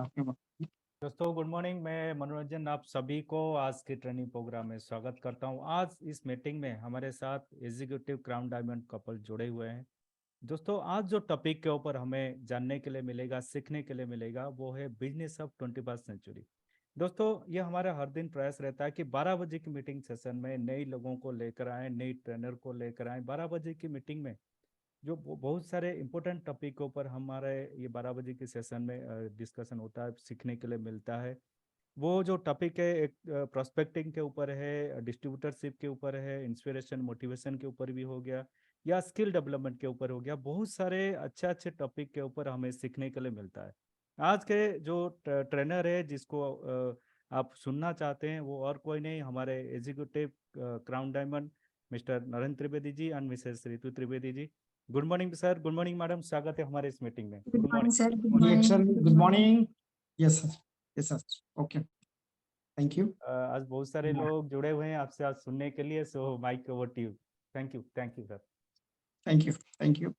आपके वक्त। दोस्तों गुड मॉर्निंग। मैं मनोरंजन आप सभी को आज के ट्रेनिंग प्रोग्राम में स्वागत करता हूं। आज इस मीटिंग में हमारे साथ एग्जीक्यूटिव क्राउन डायमंड कपल जुड़े हुए हैं। दोस्तों आज जो टॉपिक के ऊपर हमें जानने के लिए मिलेगा, सीखने के लिए मिलेगा, वो है बिजनेस ऑफ 21st सेंचुरी। दोस्तों ये हमारा हर दिन प्रयास रहता है कि 12 बजे की मीटिंग सेशन में नए लोगों को लेकर आए, नई ट्रेनर को लेकर आए। 12 बजे की मीटिंग में जो बहुत सारे इंपॉर्टेंट टॉपिकों पर हमारे ये 12 बजे के सेशन में डिस्कशन होता है, सीखने के लिए मिलता है। वो जो टॉपिक है एक प्रोस्पेक्टिंग के ऊपर है, डिस्ट्रीब्यूटरशिप के ऊपर है, इंस्पिरेशन मोटिवेशन के ऊपर भी हो गया, या स्किल डेवलपमेंट के ऊपर हो गया। बहुत सारे अच्छे अच्छे टॉपिक के ऊपर हमें सीखने के लिए मिलता है। आज के जो ट्रेनर है जिसको आप सुनना चाहते हैं वो और कोई नहीं, हमारे executive crown diamond mister Narendra Trivedi ji and Mrs Ritu Trivedi ji. Good morning sir, good morning madam, स्वागत है हमारे इस मीटिंग में। Good morning sir. Good ji morning. Sir, good morning. Yes sir, yes sir, okay, thank you. आज बहुत सारे लोग जुड़े हुए हैं आपसे आज सुनने के लिए, so mike over to you. Thank you sir. Thank you, thank you.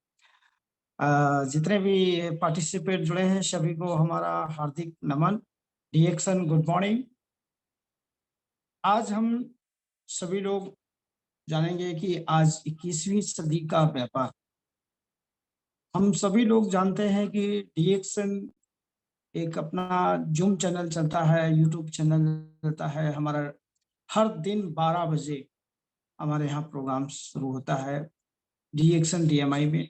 जितने भी पार्टिसिपेट जुड़े हैं सभी को हमारा हार्दिक नमन, डीएक्सन गुड मॉर्निंग। आज हम सभी लोग जानेंगे कि आज 21वीं सदी का व्यापार। हम सभी लोग जानते हैं कि डीएक्सन एक अपना जूम चैनल चलता है, यूट्यूब चैनल चलता है हमारा। हर दिन 12 बजे हमारे यहाँ प्रोग्राम शुरू होता है डीएक्सन डीएमआई में।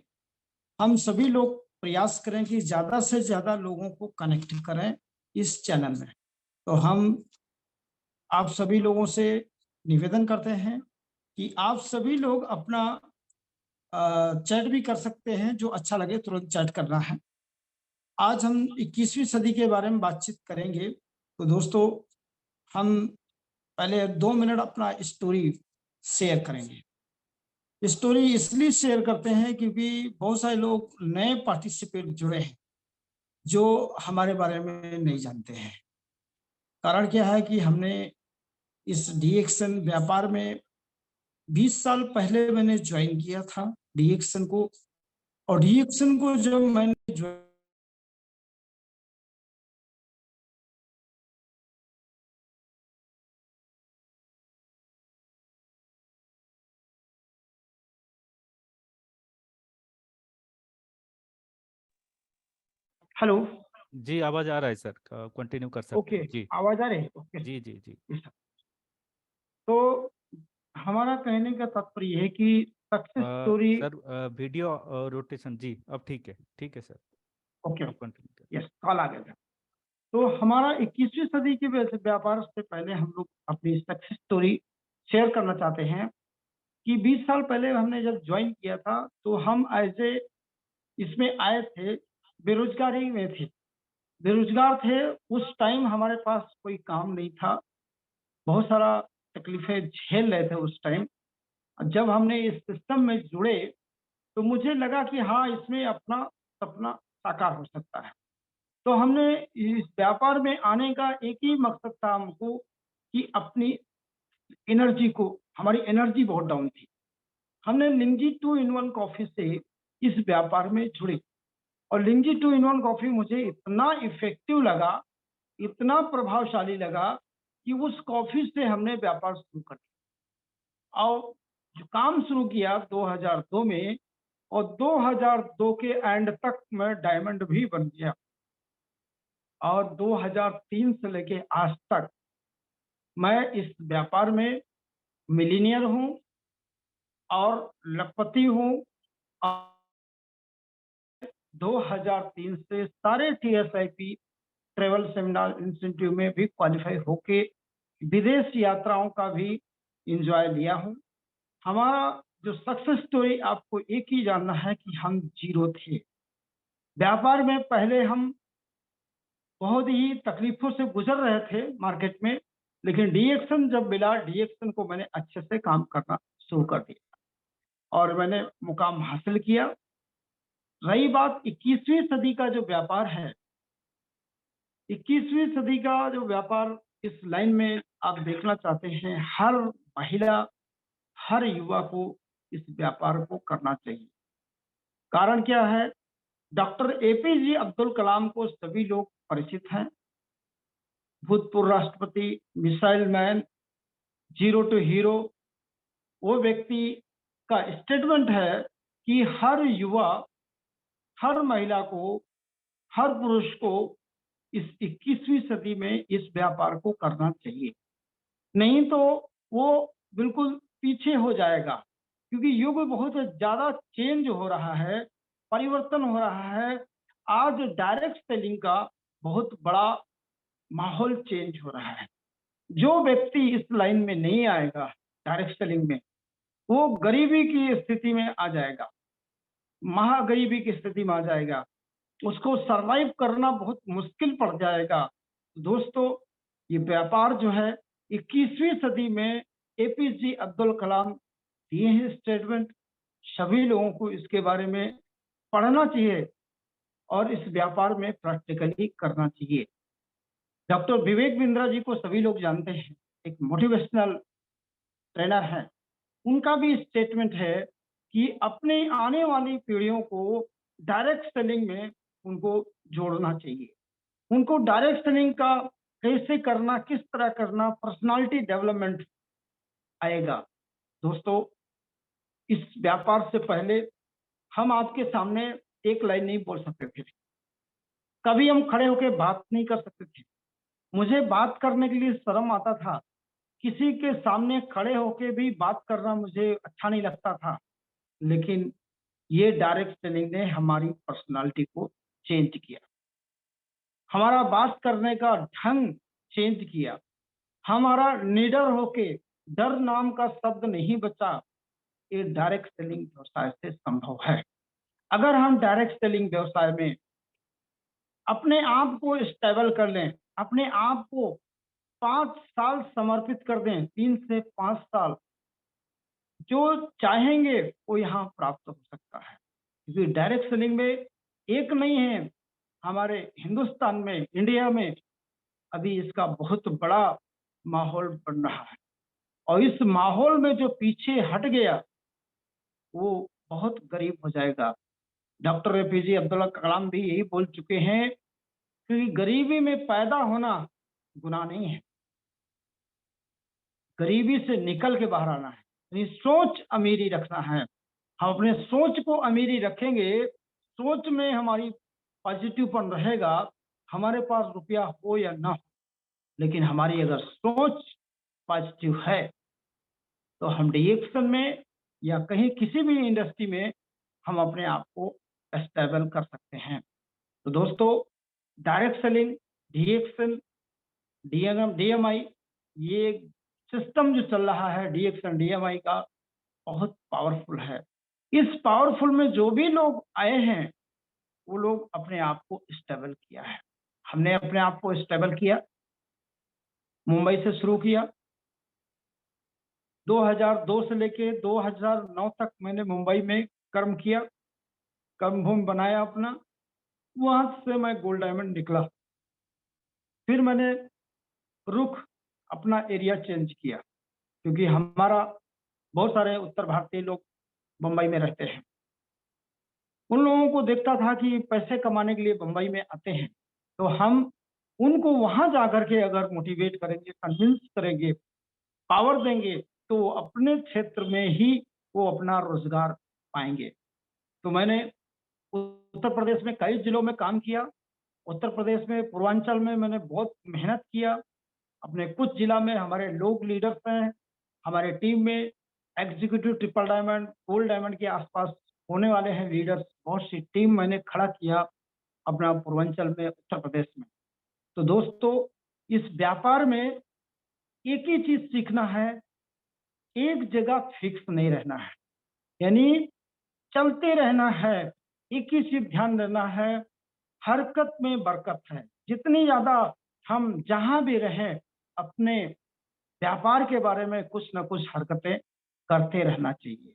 हम सभी लोग प्रयास करें कि ज्यादा से ज्यादा लोगों को कनेक्ट करें इस चैनल में। तो हम आप सभी लोगों से निवेदन करते हैं कि आप सभी लोग अपना चैट भी कर सकते हैं, जो अच्छा लगे तुरंत चैट करना है। आज हम 21वीं सदी के बारे में बातचीत करेंगे। तो दोस्तों हम पहले 2 मिनट अपना स्टोरी शेयर करेंगे। स्टोरी इसलिए शेयर करते हैं क्योंकि बहुत सारे लोग नए पार्टिसिपेट जुड़े हैं जो हमारे बारे में नहीं जानते हैं। कारण क्या है कि हमने इस डीएक्सन व्यापार में 20 साल पहले मैंने ज्वाइन किया था डीएक्सन को। और डीएक्सन को जब मैंने हेलो जी आवाज आ रहा है सर, कंटिन्यू कर सकते ओके, हैं जी। आवाज आ रही है? ओके जी जी जी। तो हमारा कहने का तात्पर्य है कि success story. Sir video rotation जी अब ठीक है सर। ओके, आप कंटिन्यू करें। यस, कॉल आ गया था। तो हमारा 21वीं सदी के व्यापार से पहले हम लोग अपनी सक्सेस स्टोरी शेयर करना चाहते हैं कि 20 साल पहले हमने जब ज्वाइन किया था तो हम एज ए इसमें आए थे, बेरोजगारी में थे, बेरोजगार थे। उस टाइम हमारे पास कोई काम नहीं था, बहुत सारा तकलीफें झेल रहे थे उस टाइम। जब हमने इस सिस्टम में जुड़े तो मुझे लगा कि हाँ, इसमें अपना सपना साकार हो सकता है। तो हमने इस व्यापार में आने का एक ही मकसद था हमको कि अपनी एनर्जी को, हमारी एनर्जी बहुत डाउन थी। हमने लिंजी 2 in 1 कॉफी से इस व्यापार में जुड़े और लिंजी 2 in 1 कॉफी मुझे इतना इफेक्टिव लगा, इतना प्रभावशाली लगा कि उस कॉफी से हमने व्यापार शुरू कर दिया और जो काम शुरू किया 2002 में। और 2002 के एंड तक मैं डायमंड भी बन गया और 2003 से लेके आज तक मैं इस व्यापार में मिलीनियर हूं और लखपति हूं। 2003 से सारे TSIP ट्रेवल सेमिनार इंस्टीट्यूट में भी क्वालिफाई होके विदेश यात्राओं का भी इंजॉय लिया हूं। हमारा जो सक्सेस स्टोरी आपको एक ही जानना है कि हम जीरो थे व्यापार में। पहले हम बहुत ही तकलीफों से गुजर रहे थे मार्केट में, लेकिन डीएक्सन जब मिला, डीएक्सन को मैंने अच्छे से काम करना शुरू कर दिया और मैंने मुकाम हासिल किया। रही बात 21वीं सदी का जो व्यापार है, 21वीं सदी का जो व्यापार इस लाइन में आप देखना चाहते हैं, हर महिला, हर युवा को इस व्यापार को करना चाहिए। कारण क्या है? डॉक्टर एपीजे अब्दुल कलाम को सभी लोग परिचित हैं। भूतपूर्व राष्ट्रपति, missile man, zero to hero. वो व्यक्ति का स्टेटमेंट है कि हर युवा, हर महिला को, हर पुरुष को इस 21वीं सदी में इस व्यापार को करना चाहिए, नहीं तो वो बिल्कुल पीछे हो जाएगा, क्योंकि युग बहुत ज्यादा चेंज हो रहा है, परिवर्तन हो रहा है। आज डायरेक्ट सेलिंग का बहुत बड़ा माहौल चेंज हो रहा है। जो व्यक्ति इस लाइन में नहीं आएगा डायरेक्ट सेलिंग में, वो गरीबी की स्थिति में आ जाएगा, महागरीबी की स्थिति में आ जाएगा, उसको सरवाइव करना बहुत मुश्किल पड़ जाएगा। दोस्तों, ये व्यापार जो है 21वीं सदी में एपीजे अब्दुल कलाम दिए हैं स्टेटमेंट, सभी लोगों को इसके बारे में पढ़ना चाहिए और इस व्यापार में प्रैक्टिकली करना चाहिए। डॉक्टर विवेक बिंद्रा जी को सभी लोग जानते हैं, एक मोटिवेशनल ट्रेनर हैं। उनका भी स्टेटमेंट है कि अपने आने वाली पीढ़ियों को डायरेक्ट सेलिंग में उनको जोड़ना चाहिए। उनको डायरेक्ट सेलिंग का कैसे करना, किस तरह करना, पर्सनालिटी डेवलपमेंट आएगा। दोस्तों, इस व्यापार से पहले हम आपके सामने एक लाइन नहीं बोल सकते थे, कभी हम खड़े होकर बात नहीं कर सकते थे। मुझे बात करने के लिए शर्म आता था, किसी के सामने खड़े होके भी बात करना मुझे अच्छा नहीं लगता था। लेकिन ये डायरेक्ट सेलिंग ने हमारी पर्सनालिटी को चेंज किया, हमारा बात करने का ढंग चेंज किया, हमारा निडर होके, डर नाम का शब्द नहीं बचा। ये डायरेक्ट सेलिंग व्यवसाय से संभव है। अगर हम डायरेक्ट सेलिंग व्यवसाय में अपने आप को स्टेबल कर लें, अपने आप को 5 साल समर्पित कर दें, 3 से 5 साल, जो चाहेंगे वो यहाँ प्राप्त हो सकता है। क्योंकि डायरेक्ट सेलिंग में एक नहीं है, हमारे हिंदुस्तान में, इंडिया में अभी इसका बहुत बड़ा माहौल बन रहा है। और इस माहौल में जो पीछे हट गया वो बहुत गरीब हो जाएगा। डॉक्टर एपीजे अब्दुल कलाम भी यही बोल चुके हैं कि गरीबी में पैदा होना गुनाह नहीं है, गरीबी से निकल के बाहर आना है, यानी सोच अमीरी रखना है। हम अपने सोच को अमीरी रखेंगे, सोच में हमारी पॉजिटिवपन रहेगा, हमारे पास रुपया हो या ना हो, लेकिन हमारी अगर सोच पॉजिटिव है तो हम डीएक्शन में या कहीं किसी भी इंडस्ट्री में हम अपने आप को स्टेबल कर सकते हैं। तो दोस्तों, डायरेक्ट सेलिंग, डीएक्शन, डीएमआई, ये सिस्टम जो चल रहा है डीएक्शन डीएमआई का, बहुत पावरफुल है। इस पावरफुल में जो भी लोग आए हैं वो लोग अपने आप को स्टेबल किया है। हमने अपने आप को स्टेबल किया, मुंबई से शुरू किया। 2002 से लेके 2009 तक मैंने मुंबई में कर्म किया, कर्मभूमि बनाया अपना। वहां से मैं गोल्ड डायमंड निकला, फिर मैंने रुख अपना एरिया चेंज किया, क्योंकि हमारा बहुत सारे उत्तर भारतीय लोग मुंबई में रहते हैं। उन लोगों को देखता था कि पैसे कमाने के लिए मुंबई में आते हैं, तो हम उनको वहां जाकर के अगर मोटिवेट करेंगे, कन्विंस करेंगे, पावर देंगे, तो वो अपने क्षेत्र में ही वो अपना रोजगार पाएंगे। तो मैंने उत्तर प्रदेश में कई जिलों में काम किया। उत्तर प्रदेश में पूर्वांचल में मैंने बहुत मेहनत किया। अपने कुछ जिला में हमारे लोग लीडर्स हैं, हमारे टीम में executive triple diamond, gold diamond के आसपास होने वाले हैं लीडर्स। बहुत सी टीम मैंने खड़ा किया अपना पूर्वांचल में, उत्तर प्रदेश में। तो दोस्तों, इस व्यापार में एक ही चीज सीखना है, एक जगह फिक्स नहीं रहना है, यानी चलते रहना है, एक ही चीज ध्यान देना है, हरकत में बरकत है। जितनी ज्यादा हम जहां भी रहें, अपने व्यापार के बारे में कुछ ना कुछ हरकतें करते रहना चाहिए।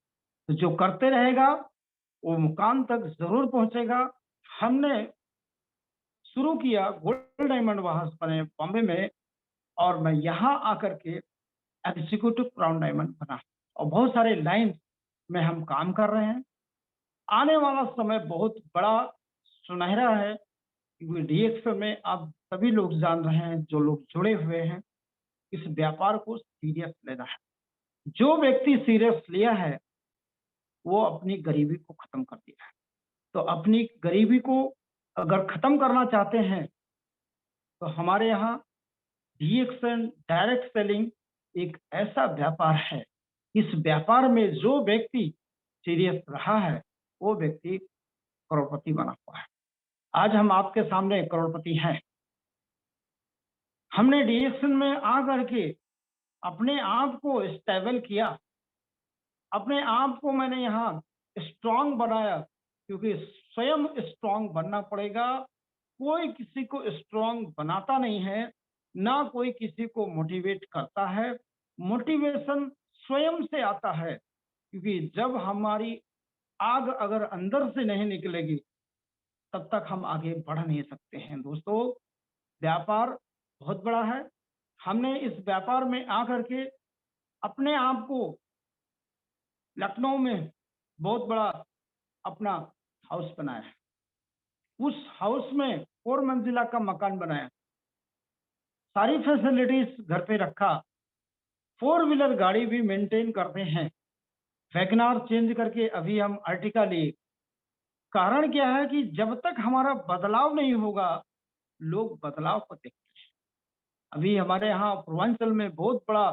तो जो करते रहेगा वो मुकाम तक जरूर पहुंचेगा। हमने शुरू किया गोल्ड डायमंड वहां बने बॉम्बे में, और मैं यहाँ आकर के एग्जीक्यूटिव क्राउन डायमंड बना, और बहुत सारे लाइन में हम काम कर रहे हैं। आने वाला समय बहुत बड़ा सुनहरा है, क्योंकि डीएक्सन में आप सभी लोग जान रहे हैं, जो लोग जुड़े हुए हैं, इस व्यापार को सीरियस लेना है। जो व्यक्ति सीरियस लिया है, वो अपनी गरीबी को खत्म कर दिया है। तो अपनी गरीबी को अगर खत्म करना चाहते हैं, तो हमारे यहाँ डीएक्सन डायरेक्ट सेलिंग एक ऐसा व्यापार है, इस व्यापार में जो व्यक्ति सीरियस रहा है, वो व्यक्ति करोड़पति बना हुआ है। आज हम आपके सामने करोड़पति हैं। हमने डीएक्सन में आ करके अपने आप को स्टेबल किया, अपने आप को मैंने यहाँ स्ट्रांग बनाया, क्योंकि स्वयं स्ट्रांग बनना पड़ेगा। कोई किसी को स्ट्रांग बनाता नहीं है, ना कोई किसी को मोटिवेट करता है। मोटिवेशन स्वयं से आता है, क्योंकि जब हमारी आग अगर अंदर से नहीं निकलेगी, तब तक हम आगे बढ़ नहीं सकते हैं। दोस्तों, व्यापार बहुत बड़ा है। हमने इस व्यापार में आकर के अपने आप को लखनऊ में बहुत बड़ा अपना हाउस बनाया है। उस हाउस में 4 मंजिला का मकान बनाया, सारी फैसिलिटीज घर पे रखा, 4 व्हीलर गाड़ी भी मेंटेन करते हैं। वैगनार चेंज करके अभी हम अर्टिका लिए। कारण क्या है कि जब तक हमारा बदलाव नहीं होगा, लोग बदलाव को देखते हैं। अभी हमारे यहाँ पूर्वांचल में बहुत बड़ा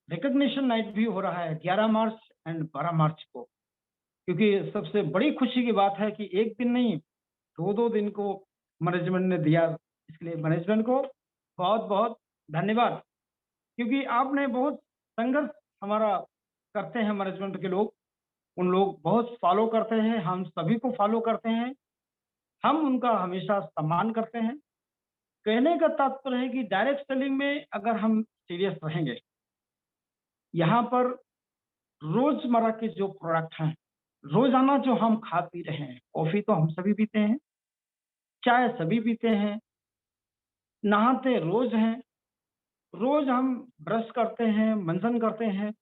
रिकग्निशन नाइट भी हो रहा है 11 मार्च एंड 12 मार्च को, क्योंकि सबसे बड़ी खुशी की बात है कि एक दिन नहीं, 2-2 दिन को मैनेजमेंट ने दिया। इसलिए मैनेजमेंट को बहुत बहुत धन्यवाद, क्योंकि आपने बहुत संघर्ष हमारा करते हैं मैनेजमेंट के लोग। उन लोग बहुत फॉलो करते हैं, हम सभी को फॉलो करते हैं, हम उनका हमेशा सम्मान करते हैं। कहने का तात्पर्य है कि डायरेक्ट सेलिंग में अगर हम सीरियस रहेंगे, यहाँ पर रोजमर्रा के जो प्रोडक्ट हैं, रोजाना जो हम खा पी रहे हैं, कॉफी तो हम सभी पीते हैं, चाय सभी पीते हैं, नहाते रोज हैं, रोज हम ब्रश करते हैं, मंजन करते हैं,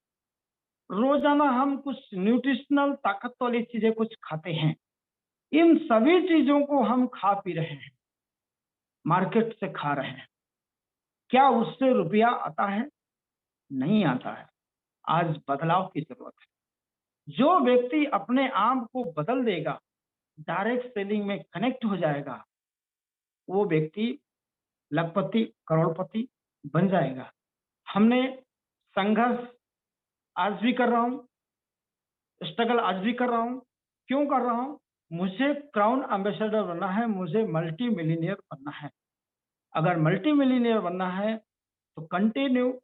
रोजाना हम कुछ न्यूट्रिशनल ताकत वाली चीजें कुछ खाते हैं। इन सभी चीजों को हम खा पी रहे हैं, मार्केट से खा रहे हैं। क्या उससे रुपया आता है? नहीं आता है। आज बदलाव की जरूरत है। जो व्यक्ति अपने आप को बदल देगा, डायरेक्ट सेलिंग में कनेक्ट हो जाएगा, वो व्यक्ति लखपति करोड़पति बन जाएगा। हमने संघर्ष आज भी कर रहा हूँ, स्ट्रगल आज भी कर रहा हूँ। क्यों कर रहा हूँ? मुझे क्राउन एम्बेसडर बनना है, मुझे मल्टी मिलीनियर बनना है। अगर मल्टी मिलीनियर बनना है, तो कंटिन्यू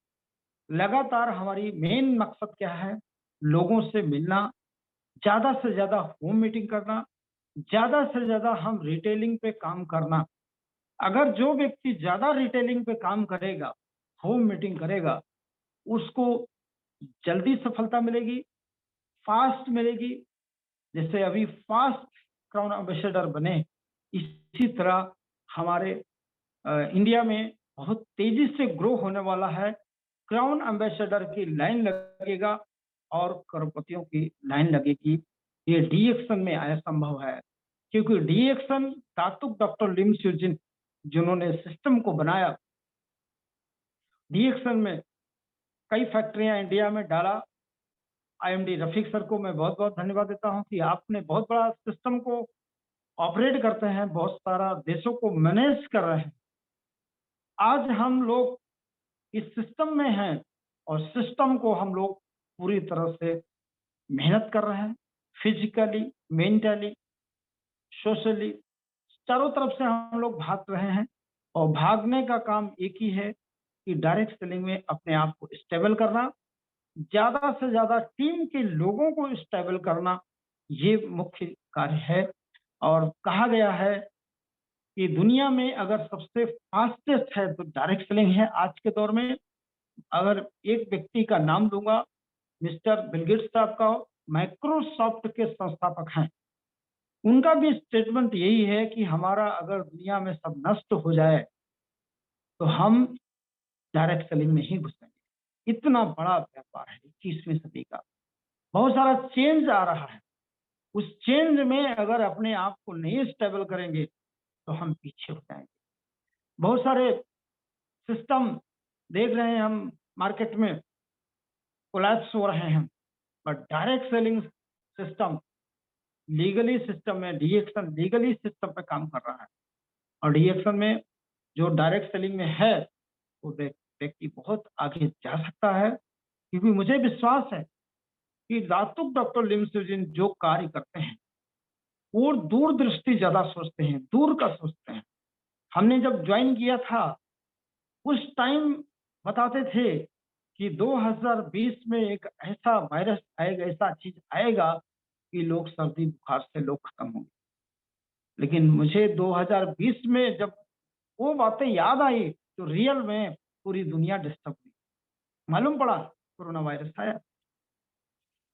लगातार हमारी मेन मकसद क्या है? लोगों से मिलना, ज्यादा से ज्यादा होम मीटिंग करना, ज्यादा से ज्यादा हम रिटेलिंग पे काम करना। अगर जो व्यक्ति ज्यादा रिटेलिंग पे काम करेगा, होम मीटिंग करेगा, उसको जल्दी सफलता मिलेगी, फास्ट मिलेगी। जैसे अभी फास्ट क्राउन एम्बेसडर बने, इसी तरह हमारे इंडिया में बहुत तेजी से ग्रो होने वाला है। क्राउन एम्बेसडर की लाइन लगेगा और करोड़पतियों की लाइन लगेगी। ये डीएक्सन में आया संभव है, क्योंकि डीएक्सन दातुक डॉक्टर लिम स्यूजिन जिन्होंने सिस्टम को बनाया, डीएक्सन में कई फैक्ट्रियां इंडिया में डाला। आईएमडी रफीक सर को मैं बहुत बहुत धन्यवाद देता हूं कि आपने बहुत बड़ा सिस्टम को ऑपरेट करते हैं, बहुत सारा देशों को मैनेज कर रहे हैं। आज हम लोग इस सिस्टम में हैं और सिस्टम को हम लोग पूरी तरह से मेहनत कर रहे हैं, फिजिकली, मेंटली, सोशली, चारों तरफ से हम लोग भाग रहे हैं। और भागने का काम एक ही है कि डायरेक्ट सेलिंग में अपने आप को स्टेबल करना, ज्यादा से ज्यादा टीम के लोगों को स्टेबल करना, ये मुख्य कार्य है। और कहा गया है कि दुनिया में अगर सबसे फास्टेस्ट है तो डायरेक्ट सेलिंग है आज के दौर में। अगर एक व्यक्ति का नाम दूंगा, मिस्टर बिल गेट्स साहब का, माइक्रोसॉफ्ट के संस्थापक हैं। उनका भी स्टेटमेंट यही है कि हमारा अगर दुनिया में सब नष्ट हो जाए, तो हम डायरेक्ट सेलिंग में ही घुसेंगे। इतना बड़ा व्यापार है 21वीं सदी का, बहुत सारा चेंज आ रहा है। उस चेंज में अगर अपने आप को नहीं स्टेबल करेंगे तो हम पीछे हो जाएंगे। बहुत सारे सिस्टम देख रहे हैं हम मार्केट में कोलैप्स हो रहे हैं, but direct selling system legally system में डीएक्शन लीगली सिस्टम पे काम कर रहा है। और डीएक्शन में जो डायरेक्ट सेलिंग में है वो व्यक्ति बहुत आगे जा सकता है, क्योंकि मुझे विश्वास है कि दातुक डॉक्टर लिम सुजिन जो कार्य करते हैं वो दूरदृष्टि ज्यादा सोचते हैं, दूर का सोचते हैं। हमने जब ज्वाइन किया था उस टाइम बताते थे कि 2020 में एक ऐसा वायरस आएगा, ऐसा चीज आएगा कि लोग सर्दी बुखार से लोग खत्म होंगे। लेकिन मुझे 2020 में जब वो बातें याद आई तो रियल में पूरी दुनिया डिस्टर्ब हुई। मालूम पड़ा कोरोना वायरस आया,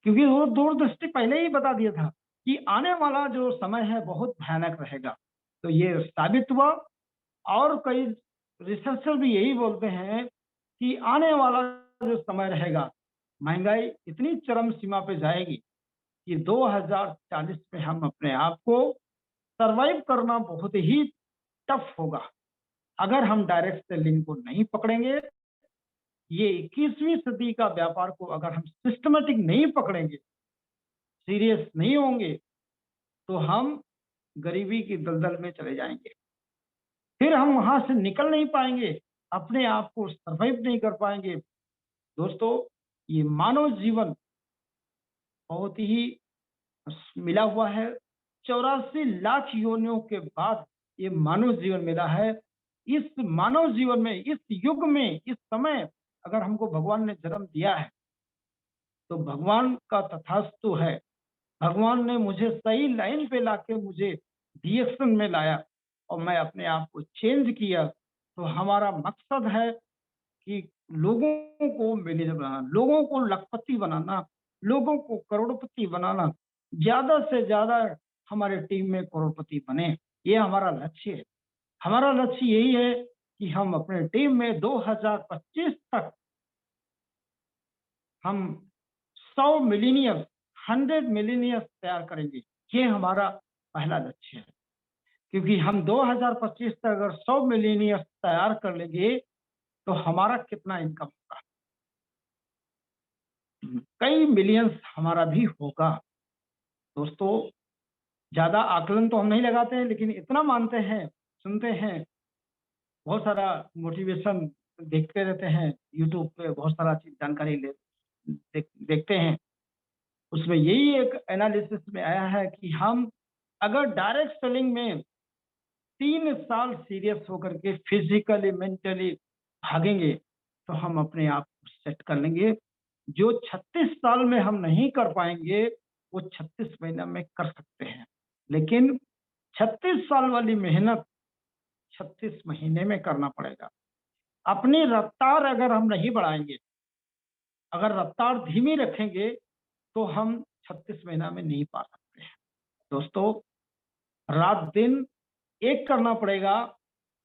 क्योंकि वो दूरदृष्टि पहले ही बता दिया था कि आने वाला जो समय है बहुत भयानक रहेगा। तो ये साबित हुआ। और कई रिसर्चर भी यही बोलते हैं कि आने वाला जो समय रहेगा, महंगाई इतनी चरम सीमा पे जाएगी कि 2040 में हम अपने आप को सरवाइव करना बहुत ही टफ होगा अगर हम डायरेक्ट सेलिंग को नहीं पकड़ेंगे। ये 21वीं सदी का व्यापार को अगर हम सिस्टमेटिक नहीं पकड़ेंगे, सीरियस नहीं होंगे, तो हम गरीबी की दलदल में चले जाएंगे। फिर हम वहां से निकल नहीं पाएंगे, अपने आप को सरवाइव नहीं कर पाएंगे। दोस्तों, ये मानव जीवन बहुत ही मिला हुआ है। 84 लाख योनियों के बाद ये मानव जीवन मिला है। इस मानव जीवन में, इस युग में, इस समय अगर हमको भगवान ने जन्म दिया है तो भगवान का तथास्तु है। भगवान ने मुझे सही लाइन पे लाके मुझे डीएक्शन में लाया और मैं अपने आप को चेंज किया। तो हमारा मकसद है कि लोगों को मिलियनर बनाना, लोगों को लखपति बनाना, लोगों को करोड़पति बनाना। ज्यादा से ज्यादा हमारे टीम में करोड़पति बने, ये हमारा लक्ष्य है। हमारा लक्ष्य यही है कि हम अपने टीम में 2025 तक हम 100 मिलीनियर्स, 100 मिलीनियर्स तैयार करेंगे। ये हमारा पहला लक्ष्य है, क्योंकि हम 2025 तक अगर 100 मिलीनियर्स तैयार कर लेंगे तो हमारा कितना इनकम होगा, कई मिलियंस हमारा भी होगा। दोस्तों, ज्यादा आकलन तो हम नहीं लगाते हैं, लेकिन इतना मानते हैं, सुनते हैं, बहुत सारा मोटिवेशन देखते रहते हैं यूट्यूब पे, बहुत सारा चीज जानकारी देखते हैं। उसमें यही एक एनालिसिस में आया है कि हम अगर डायरेक्ट सेलिंग में 3 साल सीरियस होकर के फिजिकली मेंटली भागेंगे तो हम अपने आप को सेट कर लेंगे। जो 36 साल में हम नहीं कर पाएंगे वो 36 महीना में कर सकते हैं, लेकिन 36 साल वाली मेहनत 36 महीने में करना पड़ेगा। अपनी रफ्तार अगर हम नहीं बढ़ाएंगे, अगर रफ्तार धीमी रखेंगे तो हम 36 महीना में नहीं पा सकते हैं। दोस्तों, रात दिन एक करना पड़ेगा।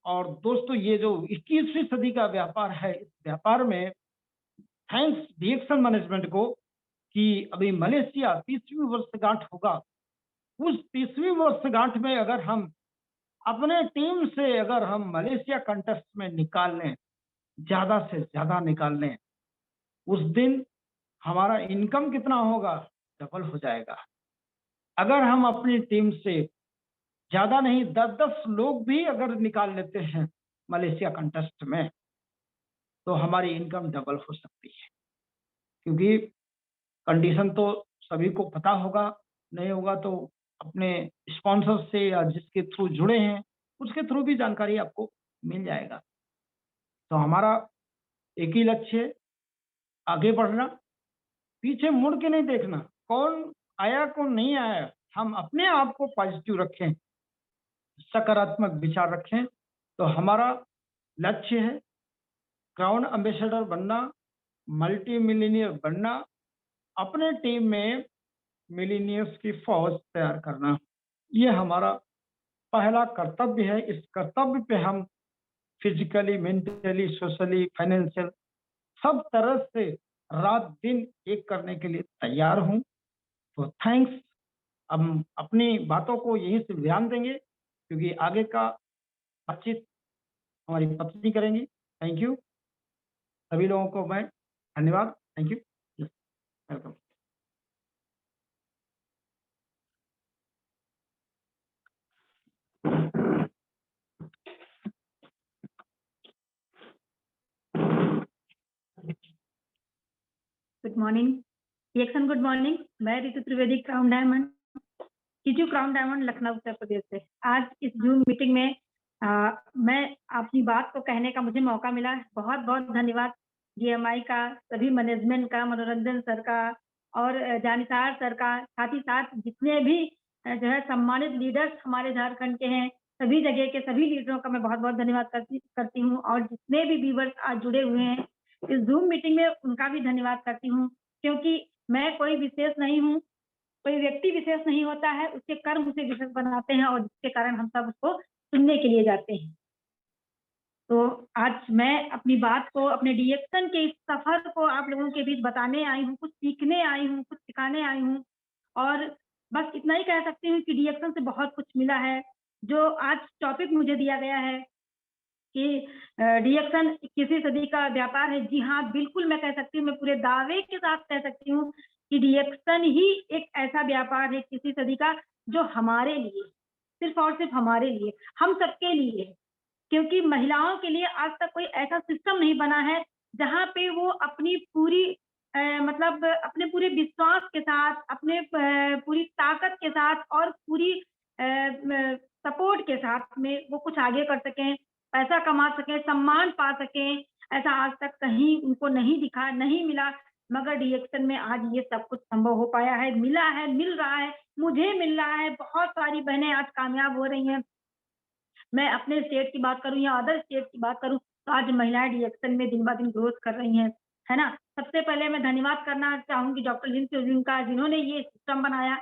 और दोस्तों, ये जो 21वीं सदी का व्यापार है, इस व्यापार में थैंक्स डीएक्शन मैनेजमेंट को कि अभी मलेशिया 30वीं वर्षगांठ होगा। उस 30वीं वर्षगांठ में अगर हम अपने टीम से अगर हम मलेशिया कंटेस्ट में निकाल लें, ज्यादा से ज्यादा निकाल लें, उस दिन हमारा इनकम कितना होगा, डबल हो जाएगा। अगर हम अपनी टीम से ज्यादा नहीं 10-10 लोग भी अगर निकाल लेते हैं मलेशिया कंटेस्ट में, तो हमारी इनकम डबल हो सकती है। क्योंकि कंडीशन तो सभी को पता होगा, नहीं होगा तो अपने स्पॉन्सर से या जिसके थ्रू जुड़े हैं उसके थ्रू भी जानकारी आपको मिल जाएगा। तो हमारा एक ही लक्ष्य है, आगे बढ़ना, पीछे मुड़ के नहीं देखना, कौन आया कौन नहीं आया। हम अपने आप को पॉजिटिव रखें, सकारात्मक विचार रखें, तो हमारा लक्ष्य है क्राउन एम्बेसडर बनना, मल्टी मिलीनियर बनना, अपने टीम में मिलीनियर्स की फौज तैयार करना। ये हमारा पहला कर्तव्य है। इस कर्तव्य पे हम फिजिकली, मेंटली, सोशली, फाइनेंशियल सब तरह से रात दिन एक करने के लिए तैयार हूं। तो थैंक्स हम अपनी बातों को यहीं से ध्यान देंगे, क्योंकि आगे का बातचीत हमारी पत्नी करेंगी। Thank you. सभी लोगों को मैं धन्यवाद। Thank you. Welcome. Good morning reaction. Good morning. मैं रितु त्रिवेदी, क्राउन डायमंड, टीटू क्राउन डायमंड, लखनऊ उत्तर प्रदेश से। आज इस जूम मीटिंग में मैं अपनी बात को कहने का मुझे मौका मिला। बहुत बहुत धन्यवाद जीएमआई का, सभी मैनेजमेंट का, मनोरंजन सर का और जानिसार सर का, साथ ही साथ जितने भी जो है सम्मानित लीडर्स हमारे झारखंड के हैं, सभी जगह के सभी लीडरों का मैं बहुत बहुत धन्यवाद करती हूँ। और जितने भी व्यूवर्स आज जुड़े हुए हैं इस जूम मीटिंग में, उनका भी धन्यवाद करती हूँ, क्योंकि मैं कोई विशेष नहीं हूँ, कोई व्यक्ति विशेष नहीं होता है, उसके कर्म उसे विशेष बनाते हैं और जिसके कारण हम सब उसको सुनने के लिए जाते हैं। तो आज मैं अपनी बात को, अपने डीएक्शन के इस सफर को आप लोगों के बीच बताने आई हूँ, कुछ सीखने आई हूँ, कुछ सिखाने आई हूँ। और बस इतना ही कह सकती हूँ कि डीएक्शन से बहुत कुछ मिला है। जो आज टॉपिक मुझे दिया गया है कि डीएक्शन 21वीं सदी का व्यापार है, जी हाँ, बिल्कुल मैं कह सकती हूँ, मैं पूरे दावे के साथ कह सकती हूँ कि डीएक्शन ही एक ऐसा व्यापार है 21वीं सदी का जो हमारे लिए, सिर्फ और सिर्फ हमारे लिए, हम सबके लिए है। क्योंकि महिलाओं के लिए आज तक कोई ऐसा सिस्टम नहीं बना है जहाँ पे वो अपनी पूरी मतलब अपने पूरे विश्वास के साथ, अपने पूरी ताकत के साथ और पूरी सपोर्ट के साथ में वो कुछ आगे कर सकें, पैसा कमा सकें, सम्मान पा सकें। ऐसा आज तक कहीं उनको नहीं दिखा, नहीं मिला, मगर डीएक्शन में आज ये सब कुछ संभव हो पाया है, मिला है, मिल रहा है, मुझे मिल रहा है। बहुत सारी बहनें आज कामयाब हो रही हैं। मैं अपने स्टेट की बात करूं या अदर स्टेट की बात करूं, तो आज महिलाएं डीएक्शन में दिन ब दिन ग्रोथ कर रही हैं, है ना। सबसे पहले मैं धन्यवाद करना चाहूंगी डॉक्टर लिन चोजिन का, जिन्होंने ये सिस्टम बनाया।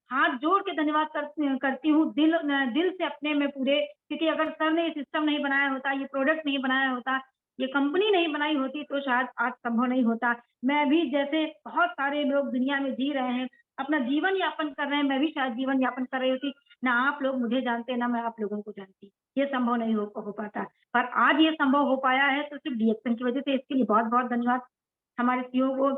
हाथ जोड़ के धन्यवाद करती हूँ, दिल से अपने में पूरे, क्योंकि अगर सर ने ये सिस्टम नहीं बनाया होता, ये प्रोडक्ट नहीं बनाया होता, ये कंपनी नहीं बनाई होती, तो शायद आज संभव नहीं होता। मैं भी जैसे बहुत सारे लोग दुनिया में जी रहे हैं, अपना जीवन यापन कर रहे हैं, मैं भी शायद जीवन यापन कर रही होती। ना आप लोग मुझे जानते, ना मैं आप लोगों को जानती, ये संभव नहीं हो पाता। पर आज ये संभव हो पाया है तो सिर्फ डीएक्शन की वजह से। इसके लिए बहुत बहुत धन्यवाद हमारे सीईओ को,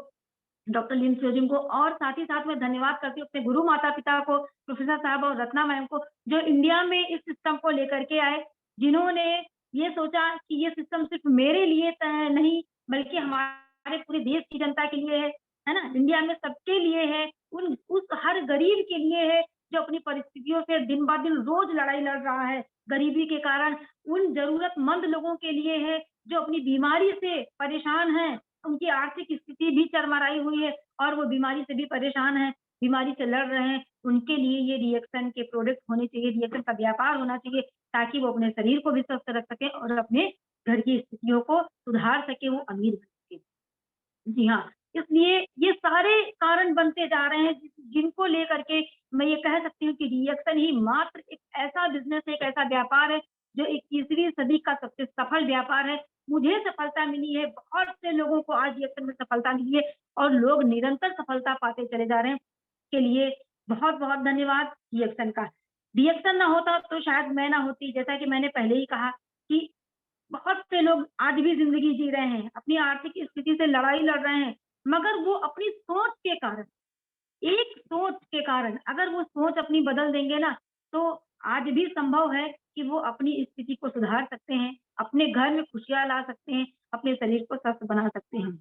डॉक्टर लिन चोजिन को, और साथ ही साथ मैं धन्यवाद करती हूँ अपने गुरु माता पिता को, प्रोफेसर साहब और रत्ना मैम को, जो इंडिया में इस सिस्टम को लेकर के आए, जिन्होंने ये सोचा कि ये सिस्टम सिर्फ मेरे लिए नहीं, बल्कि हमारे पूरे देश की जनता के लिए है ना, इंडिया में सबके लिए है, उस हर गरीब के लिए है जो अपनी परिस्थितियों से दिन ब दिन रोज लड़ाई लड़ रहा है गरीबी के कारण। उन जरूरतमंद लोगों के लिए है जो अपनी बीमारी से परेशान हैं, उनकी आर्थिक स्थिति भी चरमराई हुई है और वो बीमारी से भी परेशान है, बीमारी से लड़ रहे हैं। उनके लिए ये रिएक्शन के प्रोडक्ट होने चाहिए, रिएक्शन का व्यापार होना चाहिए, ताकि वो अपने शरीर को भी स्वस्थ रख सके और अपने घर की स्थितियों को सुधार सके, वो अमीर बन सके। जी हाँ, इसलिए ये सारे कारण बनते जा रहे हैं जिनको लेकर के मैं ये कह सकती हूँ कि रिएक्शन ही मात्र एक ऐसा बिजनेस है, एक ऐसा व्यापार है जो 21वीं सदी का सबसे सफल व्यापार है। मुझे सफलता मिली है, बहुत से लोगों को आज रिएक्शन में सफलता मिली है और लोग निरंतर सफलता पाते चले जा रहे हैं। के लिए बहुत बहुत धन्यवाद रिएक्शन का। रिएक्शन ना होता तो शायद मैं ना होती। जैसा कि मैंने पहले ही कहा कि बहुत से लोग आज भी जिंदगी जी रहे हैं, अपनी आर्थिक स्थिति से लड़ाई लड़ रहे हैं, मगर वो अपनी सोच के कारण, एक सोच के कारण, अगर वो सोच अपनी बदल देंगे ना, तो आज भी संभव है कि वो अपनी स्थिति को सुधार सकते हैं, अपने घर में खुशियां ला सकते हैं, अपने शरीर को स्वस्थ बना सकते हैं।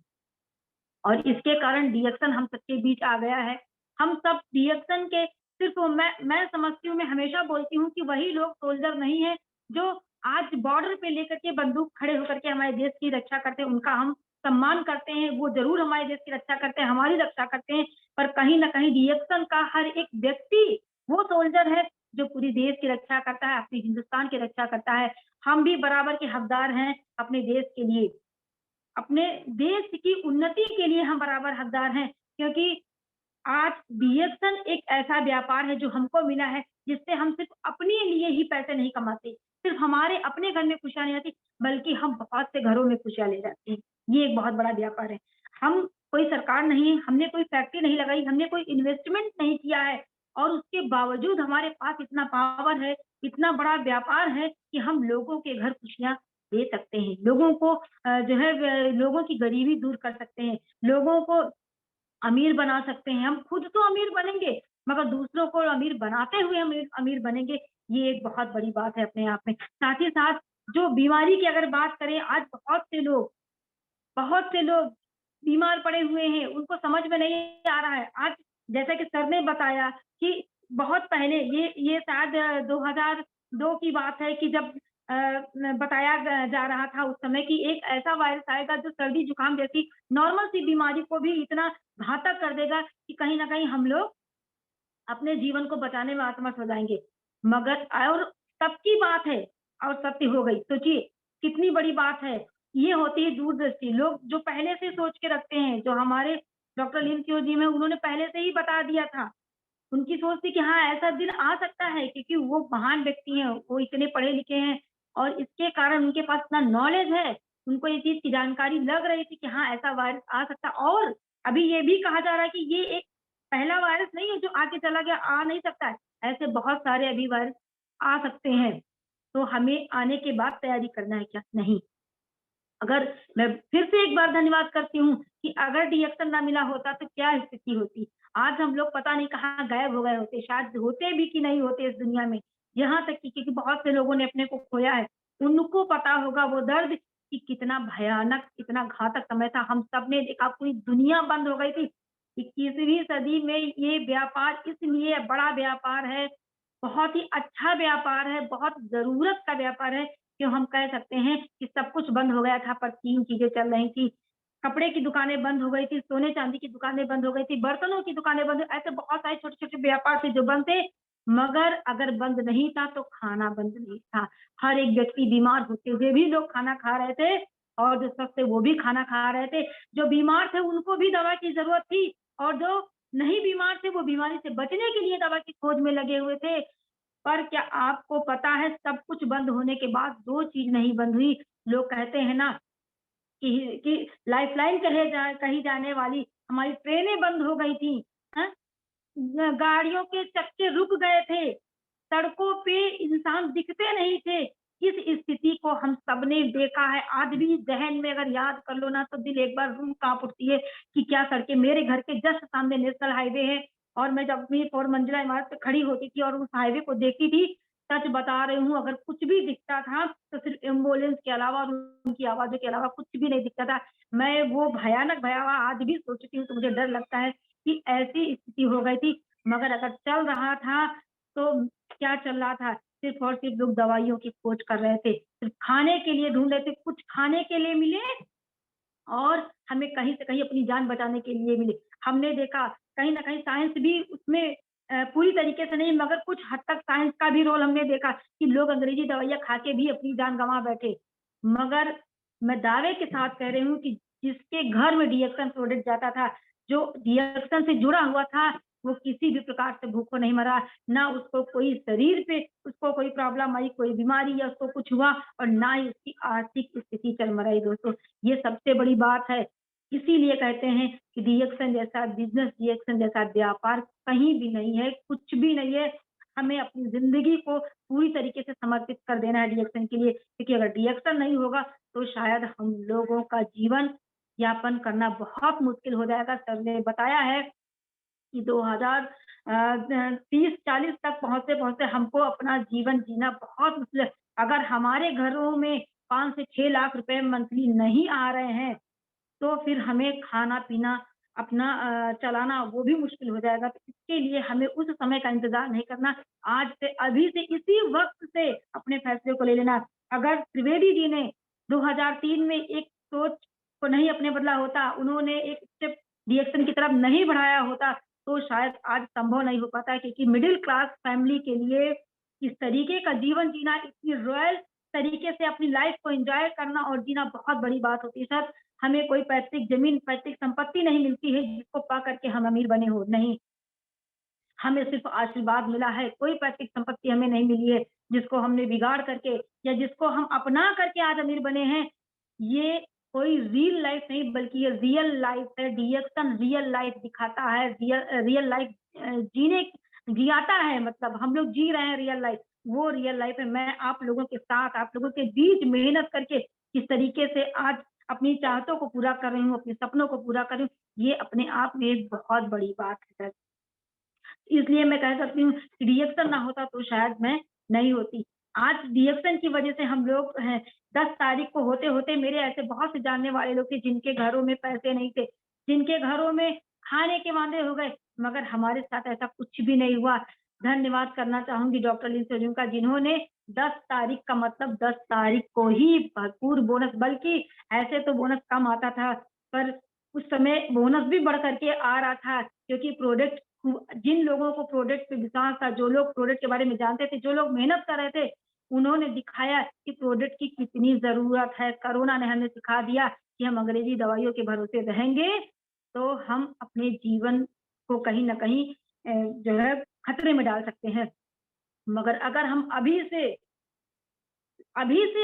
और इसके कारण डीएक्शन हम सबके बीच आ गया है। हम सब डीएक्शन के सिर्फ मैं समझती हूँ, मैं हमेशा बोलती हूँ कि वही लोग सोल्जर नहीं है जो आज बॉर्डर पे लेकर के बंदूक खड़े होकर के हमारे देश की रक्षा करते हैं, उनका हम सम्मान करते हैं। वो जरूर हमारे देश की रक्षा करते हैं, हमारी रक्षा करते हैं, पर कहीं ना कहीं डीएक्शन का हर एक व्यक्ति वो सोल्जर है जो पूरी देश की रक्षा करता है, अपने हिंदुस्तान की रक्षा करता है। हम भी बराबर के हकदार हैं अपने देश के लिए, अपने देश की उन्नति के लिए हम बराबर हकदार हैं, क्योंकि आज डीएक्शन एक ऐसा व्यापार है जो हमको मिला है, जिससे हम सिर्फ अपने लिए ही पैसे नहीं कमाते, सिर्फ हमारे अपने घर में खुशियां नहीं आती, बल्कि हम बहुत से घरों में खुशियां ले जाते हैं। ये एक बहुत बड़ा व्यापार है। हम कोई सरकार नहीं है, हमने कोई फैक्ट्री नहीं लगाई, हमने कोई इन्वेस्टमेंट नहीं किया है और उसके बावजूद हमारे पास इतना पावर है, इतना बड़ा व्यापार है कि हम लोगों के घर खुशियाँ दे सकते हैं। लोगों को जो है लोगों की गरीबी दूर कर सकते हैं, लोगों को अमीर बना सकते हैं। हम खुद तो अमीर बनेंगे, मगर दूसरों को अमीर बनाते हुए अमीर अमीर बनेंगे, ये एक बहुत बड़ी बात है अपने आप में। साथ ही साथ जो बीमारी की अगर बात करें, आज बहुत से लोग बीमार पड़े हुए हैं, उनको समझ में नहीं आ रहा है। आज जैसा कि सर ने बताया कि बहुत पहले ये शायद 2002 की बात है कि जब बताया जा रहा था उस समय कि एक ऐसा वायरस आएगा जो सर्दी जुकाम जैसी नॉर्मल सी बीमारी को भी इतना घातक कर देगा कि कहीं न कहीं हम लोग अपने जीवन को बचाने में असमर्थ हो जाएँगे। मगर और तब की बात है और सत्य हो गई। सोचिए कितनी बड़ी बात है। ये होती है दूरदृष्टि। लोग जो पहले से सोच के रखते हैं, जो हमारे डॉक्टर लिन क्यो जी हैं, उन्होंने पहले से ही बता दिया था। उनकी सोच थी कि हाँ, ऐसा दिन आ सकता है क्योंकि वो महान व्यक्ति हैं, वो इतने पढ़े-लिखे हैं और इसके कारण उनके पास इतना नॉलेज है, उनको ये चीज़ की जानकारी लग रही थी कि हाँ, ऐसा वायरस आ सकता है और अभी ये भी कहा जा रहा है कि ये एक पहला वायरस नहीं है जो आके चला गया, आ नहीं सकता है। ऐसे बहुत सारे अभी वायरस आ सकते हैं, तो हमें आने के बाद तैयारी करना है क्या? नहीं। अगर मैं फिर से एक बार धन्यवाद करती हूँ कि अगर डिएक्शन ना मिला होता तो क्या स्थिति होती? आज हम लोग पता नहीं कहाँ गायब हो गए होते, शायद होते भी कि नहीं होते इस दुनिया में। यहाँ तक कि क्योंकि बहुत से लोगों ने अपने को खोया है, उनको पता होगा वो दर्द कि कितना भयानक, कितना घातक समय था। हम सबने देखा पूरी दुनिया बंद हो गई थी। 21वीं सदी में ये व्यापार इसलिए बड़ा व्यापार है, बहुत ही अच्छा व्यापार है, बहुत ज़रूरत का व्यापार है क्यों हम कह सकते हैं कि सब कुछ बंद हो गया था पर 3 चीज़ें चल रही थी। कपड़े की दुकानें बंद हो गई थी, सोने-चांदी की दुकानें बंद हो गई थी, बर्तनों की दुकानें बंद ऐसे बहुत सारे छोटे-छोटे व्यापार थे जो बंद थे, मगर अगर बंद नहीं था तो खाना बंद नहीं था। हर एक व्यक्ति बीमार होते हुए भी लोग खाना खा रहे थे और जो स्वस्थ थे वो भी खाना खा रहे थे। जो बीमार थे उनको भी दवा की ज़रूरत थी और जो नहीं बीमार थे वो बीमारी से बचने के लिए दवा की खोज में लगे हुए थे। पर क्या आपको पता है सब कुछ बंद होने के बाद 2 चीज़ नहीं बंद हुई। लोग कहते हैं ना कि लाइफ़लाइन कही जाने वाली हमारी ट्रेनें बंद हो गई थी, हैं? गाड़ियों के चक्के रुक गए थे, सड़कों पे इंसान दिखते नहीं थे। इस स्थिति को हम सबने देखा है, आज भी ज़हन में अगर याद कर लो ना तो दिल एक बार रूह काँप उठती है कि क्या सड़कें मेरे घर के जस्ट सामने नेशनल हाईवे है और मैं जब अपनी 4 मंजिला इमारत पे खड़ी होती थी और उस हाईवे को देखती थी, सच बता रही हूँ अगर कुछ भी दिखता था तो सिर्फ़ एम्बुलेंस के अलावा और उनकी आवाज़ों के अलावा कुछ भी नहीं दिखता था। मैं वो भयानक भयावह आज भी सोचती हूँ तो मुझे डर लगता है कि ऐसी स्थिति हो गई थी, मगर अगर चल रहा था, तो क्या चल रहा था? सिर्फ़ और सिर्फ़ लोग दवाइयों की खोज कर रहे थे, सिर्फ़ खाने के लिए ढूँढ रहे थे, कुछ खाने के लिए मिले और हमें कहीं से कहीं अपनी जान बचाने के लिए मिले। हमने देखा कहीं न कहीं साइंस भी उसमें पूरी तरीके से नहीं मगर कुछ हद तक साइंस का भी रोल हमने देखा कि लोग अंग्रेज़ी दवाइयाँ खा के भी अपनी जान गँवा बैठे। मगर मैं दावे के साथ कह रही हूँ कि जिसके घर में डिएक्सन प्रोडक्ट जाता था, जो डिएक्सन से जुड़ा हुआ था, वो किसी भी प्रकार से भूखों नहीं मरा, ना उसको कोई शरीर पे उसको कोई प्रॉब्लम आई, कोई बीमारी या उसको कुछ हुआ और ना ही उसकी आर्थिक स्थिति चरमराई दोस्तों। ये सबसे बड़ी बात है। इसीलिए कहते हैं कि डिएक्शन जैसा बिज़नेस डिएक्शन जैसा व्यापार कहीं भी नहीं है, कुछ भी नहीं है। हमें अपनी ज़िंदगी को पूरी तरीके से समर्पित कर देना है डिएक्शन के लिए क्योंकि अगर डिएक्शन नहीं होगा, तो शायद हम लोगों का जीवन यापन करना बहुत मुश्किल हो जाएगा। सर ने बताया है कि 30-40 तक पहुँचते-पहुँचते हमको अपना जीवन जीना बहुत मुश्किल है। अगर हमारे घरों में 5 से 6 लाख रुपए मंथली नहीं आ रहे हैं, तो फिर हमें खाना-पीना अपना चलाना वो भी मुश्किल हो जाएगा। तो इसके लिए हमें उस समय का इंतज़ार नहीं करना, आज से अभी से इसी वक़्त से अपने फैसले को ले लेना। अगर त्रिवेदी जी ने 2003 में एक सोच को नहीं अपने बदला होता, उन्होंने एक स्टेप डिएक्शन की तरफ नहीं बढ़ाया होता, तो शायद आज संभव नहीं हो पाता क्योंकि मिडल क्लास फैमिली के लिए इस तरीके का जीवन जीना, इतनी रॉयल तरीके से अपनी लाइफ़ को एन्जॉय करना और जीना बहुत बड़ी बात होती है सर। हमें कोई पैतृक ज़मीन, पैतृक संपत्ति नहीं मिलती है जिसको पा करके हम अमीर बने हों, नहीं। हमें सिर्फ़ आशीर्वाद मिला है, कोई पैतृक संपत्ति हमें नहीं मिली है, जिसको हमने बिगाड़ करके या जिसको हम अपना करके आज अमीर बने हैं। ये कोई रील लाइफ़ नहीं बल्कि ये रियल लाइफ़ है, डिएक्शन रियल लाइफ़ दिखाता है, रियल लाइफ़ जियाता है, मतलब हम लोग जी रहे हैं रियल लाइफ, वो रियल लाइफ है। मैं आप लोगों के साथ, आप लोगों के बीच मेहनत करके किस तरीके से आज अपनी चाहतों को पूरा कर रही हूँ, अपने सपनों को पूरा कर रही हूँ, ये अपने आप में एक बहुत बड़ी बात है सर। इसलिए मैं कह सकती हूँ कि रिएक्शन ना होता तो शायद मैं नहीं होती। आज रिएक्शन की वजह से हम लोग हैं, 10 तारीख को होते-होते मेरे ऐसे बहुत से जानने वाले लोग थे जिनके घरों में पैसे नहीं थे, जिनके घरों में खाने के वांदे हो गए, मगर हमारे साथ ऐसा कुछ भी नहीं हुआ। धन्यवाद करना चाहूँगी डॉक्टर लिन सोजून का, जिन्होंने 10 तारीख का मतलब 10 तारीख को ही भरपूर बोनस, बल्कि ऐसे तो बोनस कम आता था, पर उस समय बोनस भी बढ़ कर के आ रहा था, क्योंकि प्रोडक्ट जिन लोगों को प्रोडक्ट पे विश्वास था, जो लोग प्रोडक्ट के बारे में जानते थे, जो लोग मेहनत कर रहे थे, उन्होंने दिखाया कि प्रोडक्ट की कितनी ज़रूरत है। कोरोना ने हमें सिखा दिया कि हम अंग्रेजी दवाइयों के भरोसे रहेंगे, तो हम अपने जीवन को कहीं न कहीं जो है खतरे में डाल सकते हैं। मगर अगर हम अभी से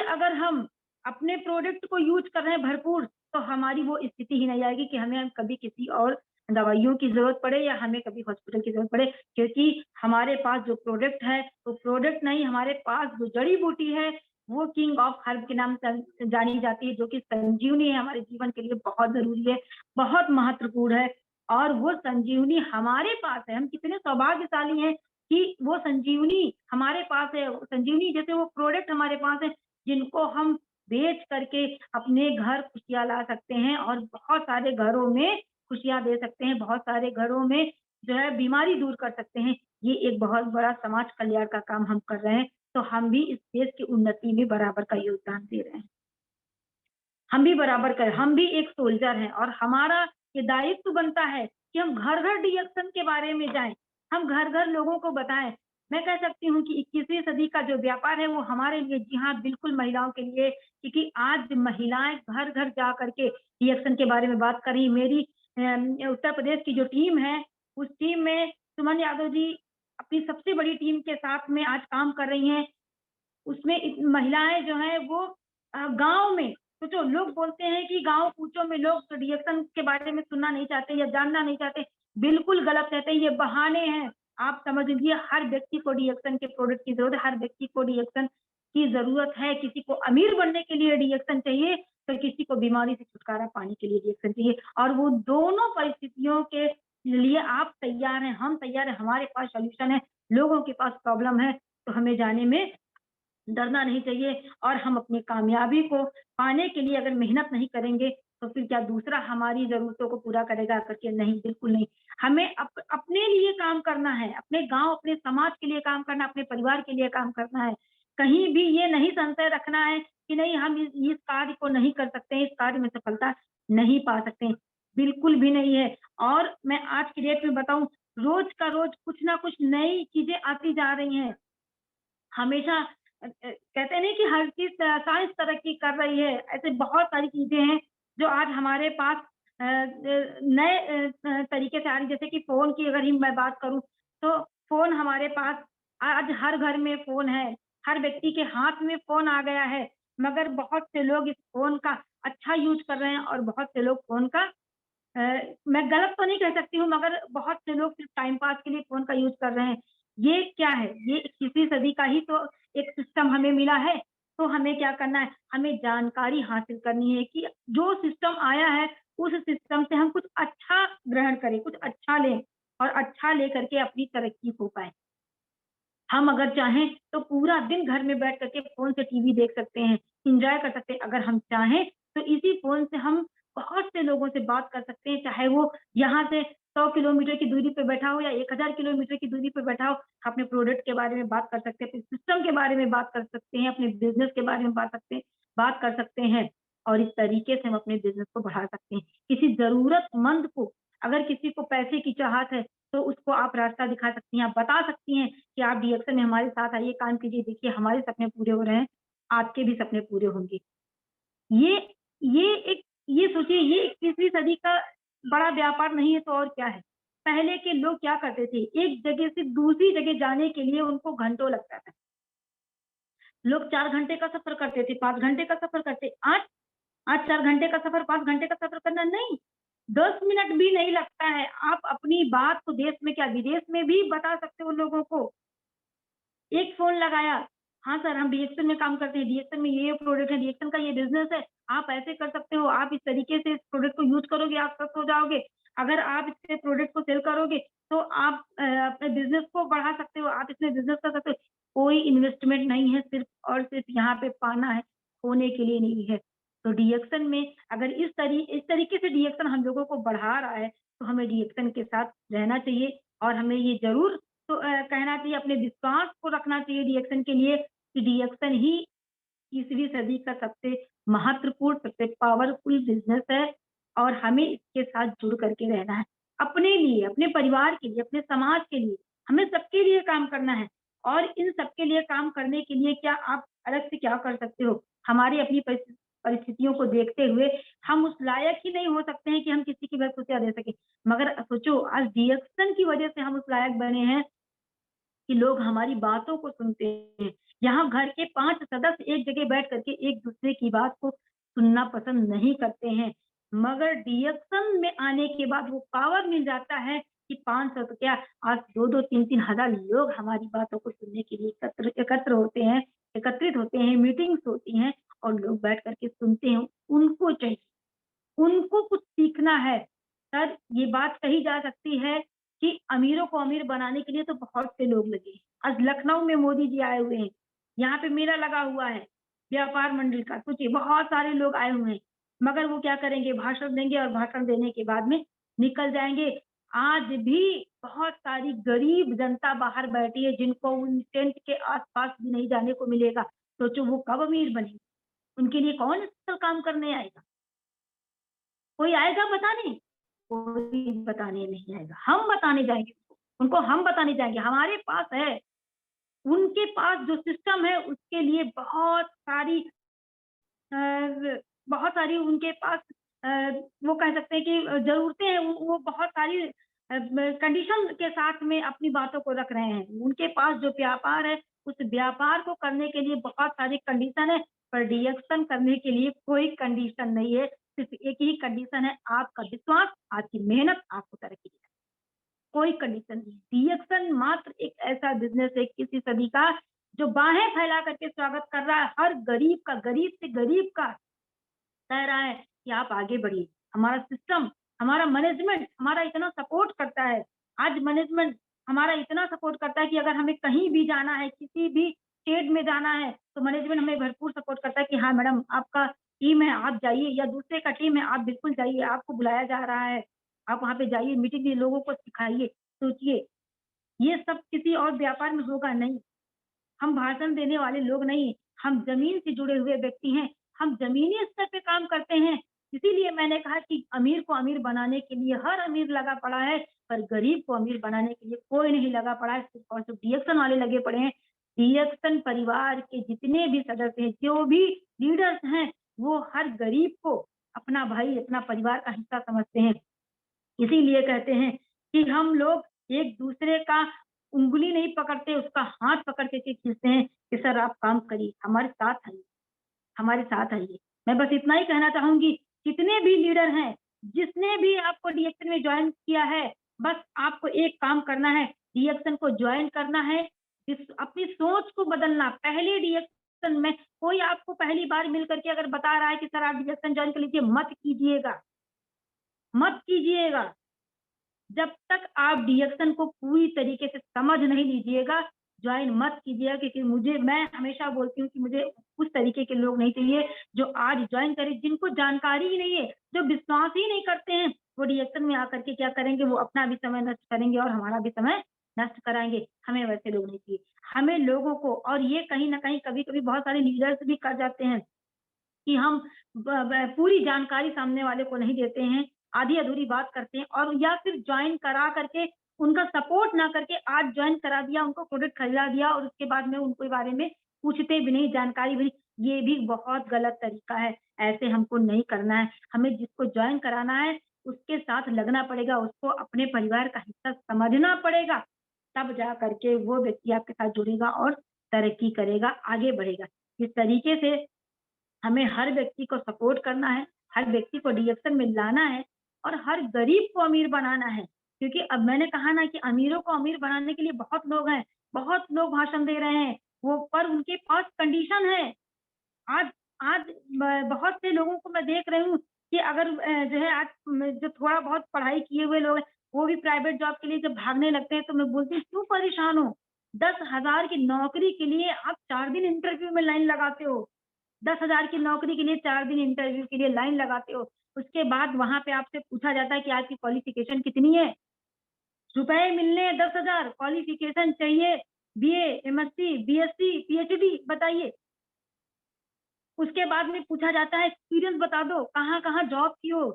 अगर हम अपने प्रोडक्ट को यूज़ कर रहे हैं भरपूर, तो हमारी वो स्थिति ही नहीं आएगी कि हमें कभी किसी और दवाइयों की ज़रूरत पड़े या हमें कभी हॉस्पिटल की ज़रूरत पड़े, क्योंकि हमारे पास जो प्रोडक्ट है, वो प्रोडक्ट नहीं, हमारे पास जो जड़ी-बूटी है, वो किंग ऑफ हर्ब के नाम से जानी जाती है, जो कि संजीवनी है, हमारे जीवन के लिए बहुत ज़रूरी है, बहुत महत्वपूर्ण है, और वो संजीवनी हमारे पास है। हम कितने सौभाग्यशाली हैं कि वो संजीवनी हमारे पास है। संजीवनी जैसे वो प्रोडक्ट हमारे पास है, जिनको हम बेच करके अपने घर खुशियाँ ला सकते हैं और बहुत सारे घरों में खुशियाँ दे सकते हैं, बहुत सारे घरों में जो है बीमारी दूर कर सकते हैं। ये एक बहुत बड़ा समाज कल्याण का काम हम कर रहे हैं, तो हम भी इस देश की उन्नति में बराबर का योगदान दे रहे हैं। हम भी बराबर कर, हम भी एक सोल्जर हैं और हमारा ये दायित्व बनता है कि हम घर-घर डिएक्शन के बारे में जाएँ, हम घर-घर लोगों को बताएँ। मैं कह सकती हूँ कि 21वीं सदी का जो व्यापार है वो हमारे लिए, जी हाँ, बिल्कुल महिलाओं के लिए, क्योंकि आज महिलाएँ घर-घर जा कर के डिएक्शन के बारे में बात कर रही हैं। मेरी उत्तर प्रदेश की जो टीम है, उस टीम में सुमन यादव जी अपनी सबसे बड़ी टीम के साथ में आज काम कर रही हैं। उसमें महिलाएँ जो हैं वो गाँव में, सोचो, लोग बोलते हैं कि गाँव कूचों में लोग रिएक्शन के बारे में सुनना नहीं चाहते या जानना नहीं चाहते। बिल्कुल गलत कहते हैं, ये बहाने हैं। आप समझ लीजिए हर व्यक्ति को रिएक्शन के प्रोडक्ट की ज़रूरत है, हर व्यक्ति को रिएक्शन की ज़रूरत है। किसी को अमीर बनने के लिए रिएक्शन चाहिए, तो किसी को बीमारी से छुटकारा पाने के लिए रिएक्शन चाहिए, और वो दोनों परिस्थितियों के लिए आप तैयार हैं, हम तैयार हैं, हमारे पास सॉल्यूशन है। लोगों के पास प्रॉब्लम है, तो हमें जाने में डरना नहीं चाहिए, और हम अपनी कामयाबी को पाने के लिए अगर मेहनत नहीं करेंगे, तो फिर क्या दूसरा हमारी ज़रूरतों को पूरा करेगा करके? नहीं, बिल्कुल नहीं। हमें अपने लिए काम करना है, अपने गाँव, अपने समाज के लिए काम करना है, अपने परिवार के लिए काम करना है। कहीं भी ये नहीं संशय रखना है कि नहीं, हम इस कार्य को नहीं कर सकते हैं, इस कार्य में सफलता नहीं पा सकते हैं, बिल्कुल भी नहीं है। और मैं आज की डेट में बताऊँ, रोज़ का रोज़ कुछ ना कुछ नई चीज़ें आती जा रही हैं। हमेशा कहते नहीं कि हर चीज़ साइंस तरक्की कर रही है, ऐसे बहुत सारी चीज़ें हैं जो आज हमारे पास नए तरीके से आ रही, जैसे कि फ़ोन की अगर ही मैं बात करूँ, तो फ़ोन हमारे पास आज हर घर में फ़ोन है, हर व्यक्ति के हाथ में फ़ोन आ गया है, मगर बहुत से लोग इस फ़ोन का अच्छा यूज़ कर रहे हैं और बहुत से लोग फ़ोन का मैं गलत तो नहीं कह सकती हूँ, मगर बहुत से लोग सिर्फ टाइम पास के लिए फ़ोन का यूज़ कर रहे हैं। ये क्या है? ये 21वीं सदी का ही तो एक सिस्टम हमें मिला है, तो हमें क्या करना है? हमें जानकारी हासिल करनी है कि जो सिस्टम आया है, उस सिस्टम से हम कुछ अच्छा ग्रहण करें, कुछ अच्छा लें और अच्छा लेकर के अपनी तरक्की को पाएँ। हम अगर चाहें तो पूरा दिन घर में बैठ कर के फ़ोन से टीवी देख सकते हैं, एन्जॉय कर सकते हैं। अगर हम चाहें तो इसी फ़ोन से हम बहुत से लोगों से बात कर सकते हैं, चाहे वो यहाँ से 100 किलोमीटर की दूरी पे बैठा हो या 1000 किलोमीटर की दूरी पे बैठा हो। अपने प्रोडक्ट के बारे में बात कर सकते हैं, अपने सिस्टम के बारे में बात कर सकते हैं, अपने बिज़नेस के बारे में बात कर सकते हैं, और इस तरीके से हम अपने बिज़नेस को बढ़ा सकते हैं। किसी ज़रूरतमंद को, अगर किसी को पैसे की चाहत है, तो उसको आप रास्ता दिखा सकती हैं, आप बता सकती हैं कि आप डीएक्शन में हमारे साथ आइए, काम कीजिए, देखिए हमारे सपने पूरे हो रहे हैं, आपके भी सपने पूरे होंगे। ये ये एक ये सोचिए, ये 21वीं सदी का बड़ा व्यापार नहीं है तो और क्या है? पहले के लोग क्या करते थे, एक जगह से दूसरी जगह जाने के लिए उनको घंटों लगता था। लोग 4 घंटे का सफ़र करते थे, 5 घंटे का सफ़र करते। आज 4 घंटे का सफ़र, 5 घंटे का सफ़र करना नहीं, 10 मिनट भी नहीं लगता है। आप अपनी बात को देश में क्या विदेश में भी बता सकते हो लोगों को। एक फ़ोन लगाया, हाँ सर हम डीएक्सन में काम करते हैं, डीएक्सन में ये प्रोडक्ट है, डीएक्सन का ये बिज़नेस है, आप ऐसे कर सकते हो, आप इस तरीके से इस प्रोडक्ट को यूज़ करोगे, आप स्वस्थ हो जाओगे। अगर आप इससे प्रोडक्ट को सेल करोगे, तो आप अपने बिज़नेस को बढ़ा सकते हो, आप इसमें बिज़नेस कर सकते हो। कोई इन्वेस्टमेंट नहीं है, सिर्फ़ और सिर्फ़ यहाँ पे पाना है, खोने के लिए नहीं है। तो डीएक्सन में अगर इस तरीके से डीएक्सन हम लोगों को बढ़ा रहा है, तो हमें डीएक्सन के साथ रहना चाहिए और हमें ये ज़रूर तो कहना चाहिए, अपने विश्वास को रखना चाहिए डीएक्सन के लिए कि डीएक्सन ही 21वीं सदी का सबसे महत्वपूर्ण, सबसे पावरफुल बिज़नेस है और हमें इसके साथ जुड़ करके रहना है। अपने लिए, अपने परिवार के लिए, अपने समाज के लिए, हमें सबके लिए काम करना है और इन सबके लिए काम करने के लिए क्या आप अलग से क्या कर सकते हो? हमारी अपनी परिस्थितियों को देखते हुए हम उस लायक ही नहीं हो सकते हैं कि हम किसी की वक्तव्य दे सकें। मगर सोचो आज डीएक्सन की वजह से हम उस लायक बने हैं कि लोग हमारी बातों को सुनते हैं। यहाँ घर के 5 सदस्य एक जगह बैठ करके एक-दूसरे की बात को सुनना पसंद नहीं करते हैं। मगर डीएक्सन में आने के बाद वो पावर मिल जाता है कि 500 तो क्या आज 2-2 3-3 हज़ार लोग हमारी बातों को सुनने के लिए एकत्र होते हैं, एकत्रित होते हैं, मीटिंग्स होती हैं और लोग बैठ कर के सुनते हैं। उनको चाहिए, उनको कुछ सीखना है। सर ये बात कही जा सकती है कि अमीरों को अमीर बनाने के लिए तो बहुत से लोग लगे हैं। आज लखनऊ में मोदी जी आए हुए हैं, यहाँ पे मेला लगा हुआ है, व्यापार मंडल का, सोचिए बहुत सारे लोग आए हुए हैं, मगर वो क्या करेंगे भाषण देंगे और भाषण देने के बाद में निकल जाएँगे। आज भी बहुत सारी गरीब जनता बाहर बैठी है जिनको उन टेंट के आस-पास भी नहीं जाने को मिलेगा। सोचो वो कब अमीर बनेंगे? उनके लिए कौन स्पेशल काम करने आएगा? कोई आएगा बताने? कोई बताने नहीं आएगा, हम बताने जाएँगे उनको, हम बताने जाएँगे, हमारे पास है। उनके पास जो सिस्टम है उसके लिए बहुत सारी उनके पास अ, वो कह सकते हैं कि ज़रूरतें हैं, वो बहुत सारी कंडीशन के साथ में अपनी बातों को रख रहे हैं। उनके पास जो व्यापार है, उस व्यापार को करने के लिए बहुत सारी कंडीशन है, पर डीएक्शन करने के लिए कोई कंडीशन नहीं है। सिर्फ़ एक ही कंडीशन है, आपका विश्वास, आपकी मेहनत आपको तरक्की दिलाएगी। कोई कंडीशन नहीं। डीएक्शन मात्र एक ऐसा बिज़नेस है 21वीं सदी का, जो बाहें फैला करके स्वागत कर रहा है हर गरीब का, गरीब से गरीब का, कह रहा है कि आप आगे बढ़िए। हमारा सिस्टम, हमारा मैनेजमेंट हमारा इतना सपोर्ट करता है। आज मैनेजमेंट हमारा इतना सपोर्ट करता है कि अगर हमें कहीं भी जाना है, किसी भी स्टेट में जाना है, तो मैनेजमेंट हमें भरपूर सपोर्ट करता है कि हाँ मैडम आपका टीम है, आप जाइए, या दूसरे का टीम है, आप बिल्कुल जाइए, आपको बुलाया जा रहा है। आप वहाँ पे जाइए, मीटिंग में लोगों को सिखाइए। सोचिए, ये सब किसी और व्यापार में होगा नहीं। हम भाषण देने वाले लोग नहीं, हम ज़मीन से जुड़े हुए व्यक्ति हैं, हम ज़मीनी स्तर पे काम करते हैं। इसीलिए मैंने कहा कि अमीर को अमीर बनाने के लिए हर अमीर लगा पड़ा है, पर गरीब को अमीर बनाने के लिए कोई नहीं लगा पड़ा है, सिर्फ़ और सिर्फ़ डीएक्शन वाले लगे पड़े हैं। डीएक्शन परिवार के जितने भी सदस्य हैं, जो भी लीडर्स हैं, वो हर गरीब को अपना भाई, अपना परिवार का हिस्सा समझते हैं। इसीलिए कहते हैं कि हम लोग एक-दूसरे का उँगली नहीं पकड़ते, उसका हाथ पकड़ के खींचते हैं कि सर आप काम करिए, हमारे साथ आइए, हमारे साथ आइए। मैं बस इतना ही कहना चाहूँगी, जितने भी लीडर हैं, जिसने भी आपको डीएक्शन में जॉइन किया है, बस आपको एक काम करना है, डीएक्शन को जॉइन करना है, अपनी सोच को बदलना। पहले डीएक्शन में कोई आपको पहली बार मिल कर के अगर बता रहा है कि सर आप डीएक्शन जॉइन कर लीजिए, मत कीजिएगा, मत कीजिएगा। जब तक आप डीएक्शन को पूरी तरीके से समझ नहीं लीजिएगा, जॉइन मत कीजिएगा, क्योंकि मैं हमेशा बोलती हूँ कि मुझे उस तरीके के लोग नहीं चाहिए, जो आज जॉइन करें, जिनको जानकारी ही नहीं है, जो विश्वास ही नहीं करते हैं, वो डीएक्शन में आकर के क्या करेंगे, वो अपना भी समय नष्ट करेंगे और हमारा भी समय नष्ट कराएँगे। हमें वैसे लोग नहीं चाहिए। हमें लोगों को, और ये कहीं न कहीं कभी-कभी बहुत सारे लीडर्स भी कर जाते हैं कि हम ब ब पूरी जानकारी सामने वाले को नहीं देते हैं, आधी-अधूरी बात करते हैं और या फिर जॉइन करा करके उनका सपोर्ट ना करके आज जॉइन करा दिया, उनको प्रोडक्ट खरीदा दिया और उसके बाद में उनके बारे में पूछते भी नहीं, जानकारी भी नहीं। ये भी बहुत गलत तरीका है, ऐसे हमको नहीं करना है। हमें जिसको जॉइन कराना है, उसके साथ लगना पड़ेगा, उसको अपने परिवार का हिस्सा समझना पड़ेगा, तब जा कर के वो व्यक्ति आपके साथ जुड़ेगा और तरक्की करेगा, आगे बढ़ेगा। इस तरीके से हमें हर व्यक्ति को सपोर्ट करना है, हर व्यक्ति को डीएक्शन में लाना है और हर गरीब को अमीर बनाना है। क्योंकि अब मैंने कहा ना कि अमीरों को अमीर बनाने के लिए बहुत लोग हैं, बहुत लोग भाषण दे रहे हैं, वो पर उनके पास कंडीशन है। आज आज बहुत से लोगों को मैं देख रही हूँ कि अगर जो है आज जो थोड़ा बहुत पढ़ाई किए हुए लोग हैं, वो भी प्राइवेट जॉब के लिए जब भागने लगते हैं तो मैं बोलती हूँ क्यों परेशान हो? 10,000 की नौकरी के लिए आप 4 दिन इंटरव्यू में लाइन लगाते हो। 10,000 की नौकरी के लिए 4 दिन इंटरव्यू के लिए लाइन लगाते हो। उसके बाद वहाँ पे आपसे पूछा जाता है कि आपकी क्वालिफ़िकेशन कितनी है? रुपए मिलने हैं 10,000, क्वालिफ़िकेशन चाहिए बीए, एमएससी, बीएससी, पीएचडी बताइए। उसके बाद में पूछा जाता है एक्सपीरियंस बता दो, कहाँ-कहाँ जॉब की हो,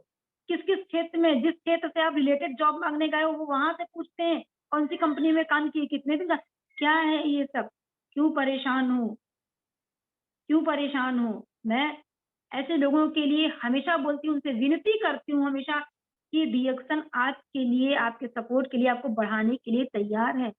किस-किस क्षेत्र में, जिस क्षेत्र से आप रिलेटेड जॉब माँगने गए हो वो वहाँ से पूछते हैं, कौन-सी कंपनी में काम किए, कितने दिन का क्या है ये सब? क्यों परेशान हो? क्यों परेशान हो? मैं ऐसे लोगों के लिए हमेशा बोलती हूँ, उनसे विनती करती हूँ हमेशा कि डीएक्शन आज के लिए, आपके सपोर्ट के लिए, आपको बढ़ाने के लिए तैयार है।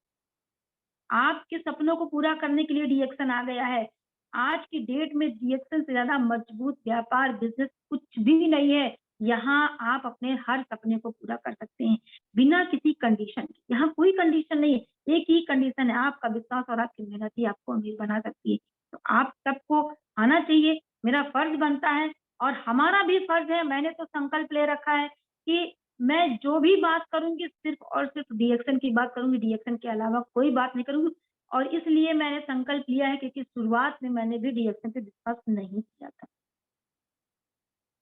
आपके सपनों को पूरा करने के लिए डीएक्शन आ गया है। आज की डेट में डीएक्शन से ज़्यादा मजबूत व्यापार, बिज़नेस कुछ भी नहीं है। यहाँ आप अपने हर सपने को पूरा कर सकते हैं, बिना किसी कंडीशन के। यहाँ कोई कंडीशन नहीं है, एक ही कंडीशन है, आपका विश्वास और आपकी मेहनत ही आपको अमीर बना सकती है। तो आप सबको आना चाहिए, मेरा फर्ज़ बनता है और हमारा भी फर्ज़ है, मैंने तो संकल्प ले रखा है कि मैं जो भी बात करूँगी सिर्फ़ और सिर्फ़ डीएक्शन की बात करूँगी, डीएक्शन के अलावा कोई बात नहीं करूँगी और इसलिए मैंने संकल्प लिया है क्योंकि शुरुआत में मैंने भी डीएक्शन पे विश्वास नहीं किया था।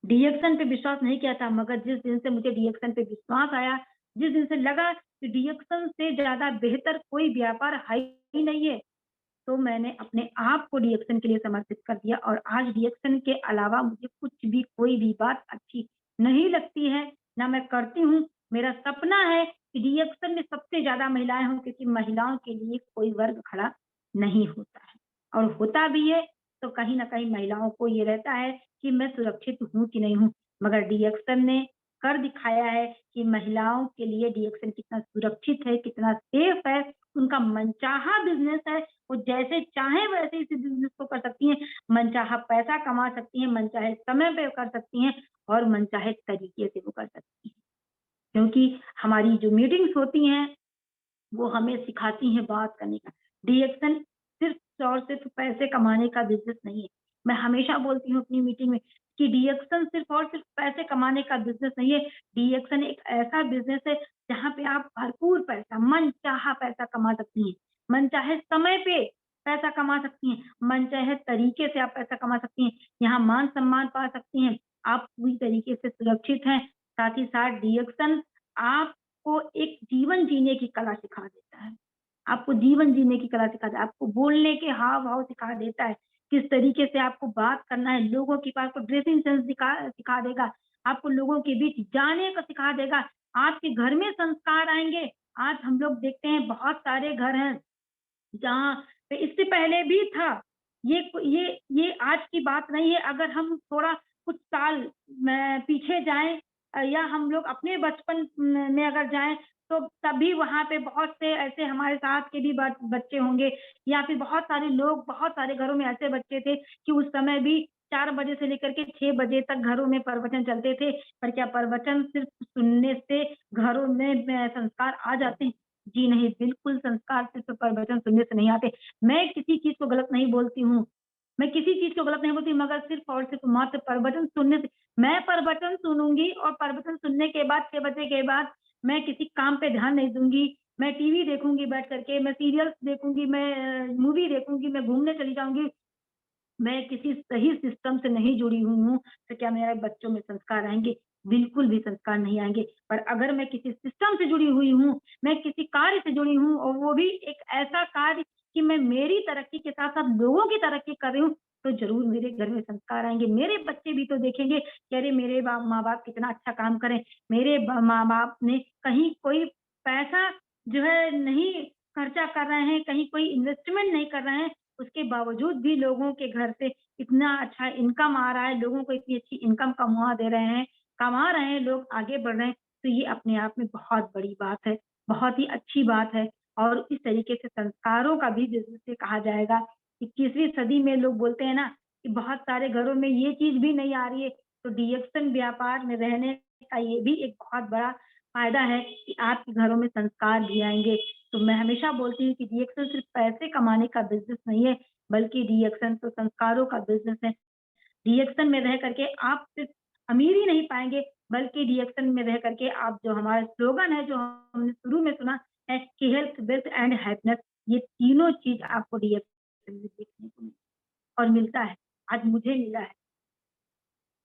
डीएक्शन पे विश्वास नहीं किया था मगर जिस दिन से मुझे डीएक्शन पे विश्वास आया, जिस दिन से लगा कि डीएक्शन से ज़्यादा बेहतर कोई व्यापार है ही नहीं है, तो मैंने अपने आप को डीएक्शन के लिए समर्पित कर दिया और आज डीएक्शन के अलावा मुझे कुछ भी कोई भी बात अच्छी नहीं लगती है, ना मैं करती हूँ। मेरा सपना है कि डीएक्शन में सबसे ज़्यादा महिलाएँ हों क्योंकि महिलाओं के लिए कोई वर्ग खड़ा नहीं होता है और होता भी है तो कहीं न कहीं महिलाओं को ये रहता है कि मैं सुरक्षित हूँ कि नहीं हूँ। मगर डीएक्शन ने कर दिखाया है कि महिलाओं के लिए डीएक्शन कितना सुरक्षित है, कितना सेफ है, उनका मनचाहा बिज़नेस है, वो जैसे चाहें वैसे इस बिज़नेस को कर सकती हैं, मनचाहा पैसा कमा सकती हैं, मनचाहे समय पे कर सकती हैं और मनचाहे तरीके से वो कर सकती हैं। क्योंकि हमारी जो मीटिंग्स होती हैं, वो हमें सिखाती हैं बात करने का। डीएक्शन सिर्फ़ और सिर्फ़ पैसे कमाने का बिज़नेस नहीं है। मैं हमेशा बोलती हूँ अपनी मीटिंग में कि डीएक्शन सिर्फ़ और सिर्फ़ पैसे कमाने का बिज़नेस नहीं है, डीएक्शन एक ऐसा बिज़नेस है जहाँ पे आप भरपूर पैसा, मनचाहा पैसा कमा सकती हैं। मनचाहे समय पे पैसा कमा सकती हैं, मनचाहे तरीके से आप पैसा कमा सकती हैं। यहाँ मान-सम्मान पा सकती हैं, आप पूरी तरीके से सुरक्षित हैं। साथ ही साथ डीएक्शन आपको एक जीवन जीने की कला सिखा देता है। आपको जीवन जीने की कला सिखा देता है, आपको बोलने के हाव-भाव सिखा देता है, किस तरीके से आपको बात करना है, लोगों के पास आपको ड्रेसिंग सेंस सिखा देगा, आपको लोगों के बीच जाने को सिखा देगा, आपके घर में संस्कार आएँगे। आज हम लोग देखते हैं बहुत सारे घर हैं जहाँ पे इससे पहले भी था। ये आज की बात नहीं है, अगर हम थोड़ा कुछ साल पीछे जाएँ या हम लोग अपने बचपन में अगर जाएँ, तो तभी वहाँ पे बहुत से ऐसे हमारे साथ के भी बच्चे होंगे या फिर बहुत सारे लोग, बहुत सारे घरों में ऐसे बच्चे थे कि उस समय भी 4 बजे से लेकर के 6 बजे तक घरों में प्रवचन चलते थे। पर क्या प्रवचन सिर्फ़ सुनने से घरों में संस्कार आ जाते हैं? जी नहीं, बिल्कुल संस्कार सिर्फ़ प्रवचन सुनने से नहीं आते। मैं किसी चीज़ को गलत नहीं बोलती हूँ। मैं किसी चीज़ को गलत नहीं बोलती मगर सिर्फ़ और सिर्फ़ मात्र प्रवचन सुनने से मैं प्रवचन सुनूँगी और प्रवचन सुनने के बाद 6 बजे के बाद मैं किसी काम पे ध्यान नहीं दूँगी। मैं टीवी देखूँगी बैठ कर के, मैं सीरियल्स देखूँगी, मैं मूवी देखूँगी, मैं घूमने चली जाऊँगी। मैं किसी सही सिस्टम से नहीं जुड़ी हुई हूँ, तो क्या मेरे बच्चों में संस्कार आएँगे? बिल्कुल भी संस्कार नहीं आएँगे। पर अगर मैं किसी सिस्टम से जुड़ी हुई हूँ, मैं किसी कार्य से जुड़ी हूँ और वो भी एक ऐसा कार्य कि मैं मेरी तरक्की के साथ-साथ लोगों की तरक्की कर रही हूँ, तो ज़रूर मेरे घर में संस्कार आएँगे। मेरे बच्चे भी तो देखेंगे कि अरे! मेरे माँ-बाप कितना अच्छा काम करें। मेरे माँ-बाप ने कहीं कोई पैसा जो है नहीं खर्चा कर रहे हैं, कहीं कोई इन्वेस्टमेंट नहीं कर रहे हैं, उसके बावजूद भी लोगों के घर से इतना अच्छा इनकम आ रहा है, लोगों को इतनी अच्छी इनकम कमा रहे हैं, लोग आगे बढ़ रहे हैं, तो ये अपने आप में बहुत बड़ी बात है, बहुत ही अच्छी बात है। और इस तरीके से संस्कारों का भी जिसे कहा जाएगा, 21वीं सदी में लोग बोलते हैं ना कि बहुत सारे घरों में ये चीज़ भी नहीं आ रही है, तो डीएक्शन व्यापार में रहने का ये भी एक बहुत बड़ा फायदा है कि आपके घरों में संस्कार भी आएंगे। तो मैं हमेशा बोलती हूँ कि डीएक्सन सिर्फ पैसे कमाने का बिजनेस नहीं है, बल्कि डीएक्सन तो संस्कारों का बिजनेस है। डीएक्सन में रह करके आप सिर्फ अमीर ही नहीं पाएंगे, बल्कि डीएक्सन में रह करके आप जो हमारा स्लोगन है, जो हमने शुरू में सुना है कि हेल्थ, वेल्थ एंड हैप्पीनेस, ये तीनों चीज आपको डीएक्सन में देखने को और मिलता है। आज मुझे मिला है।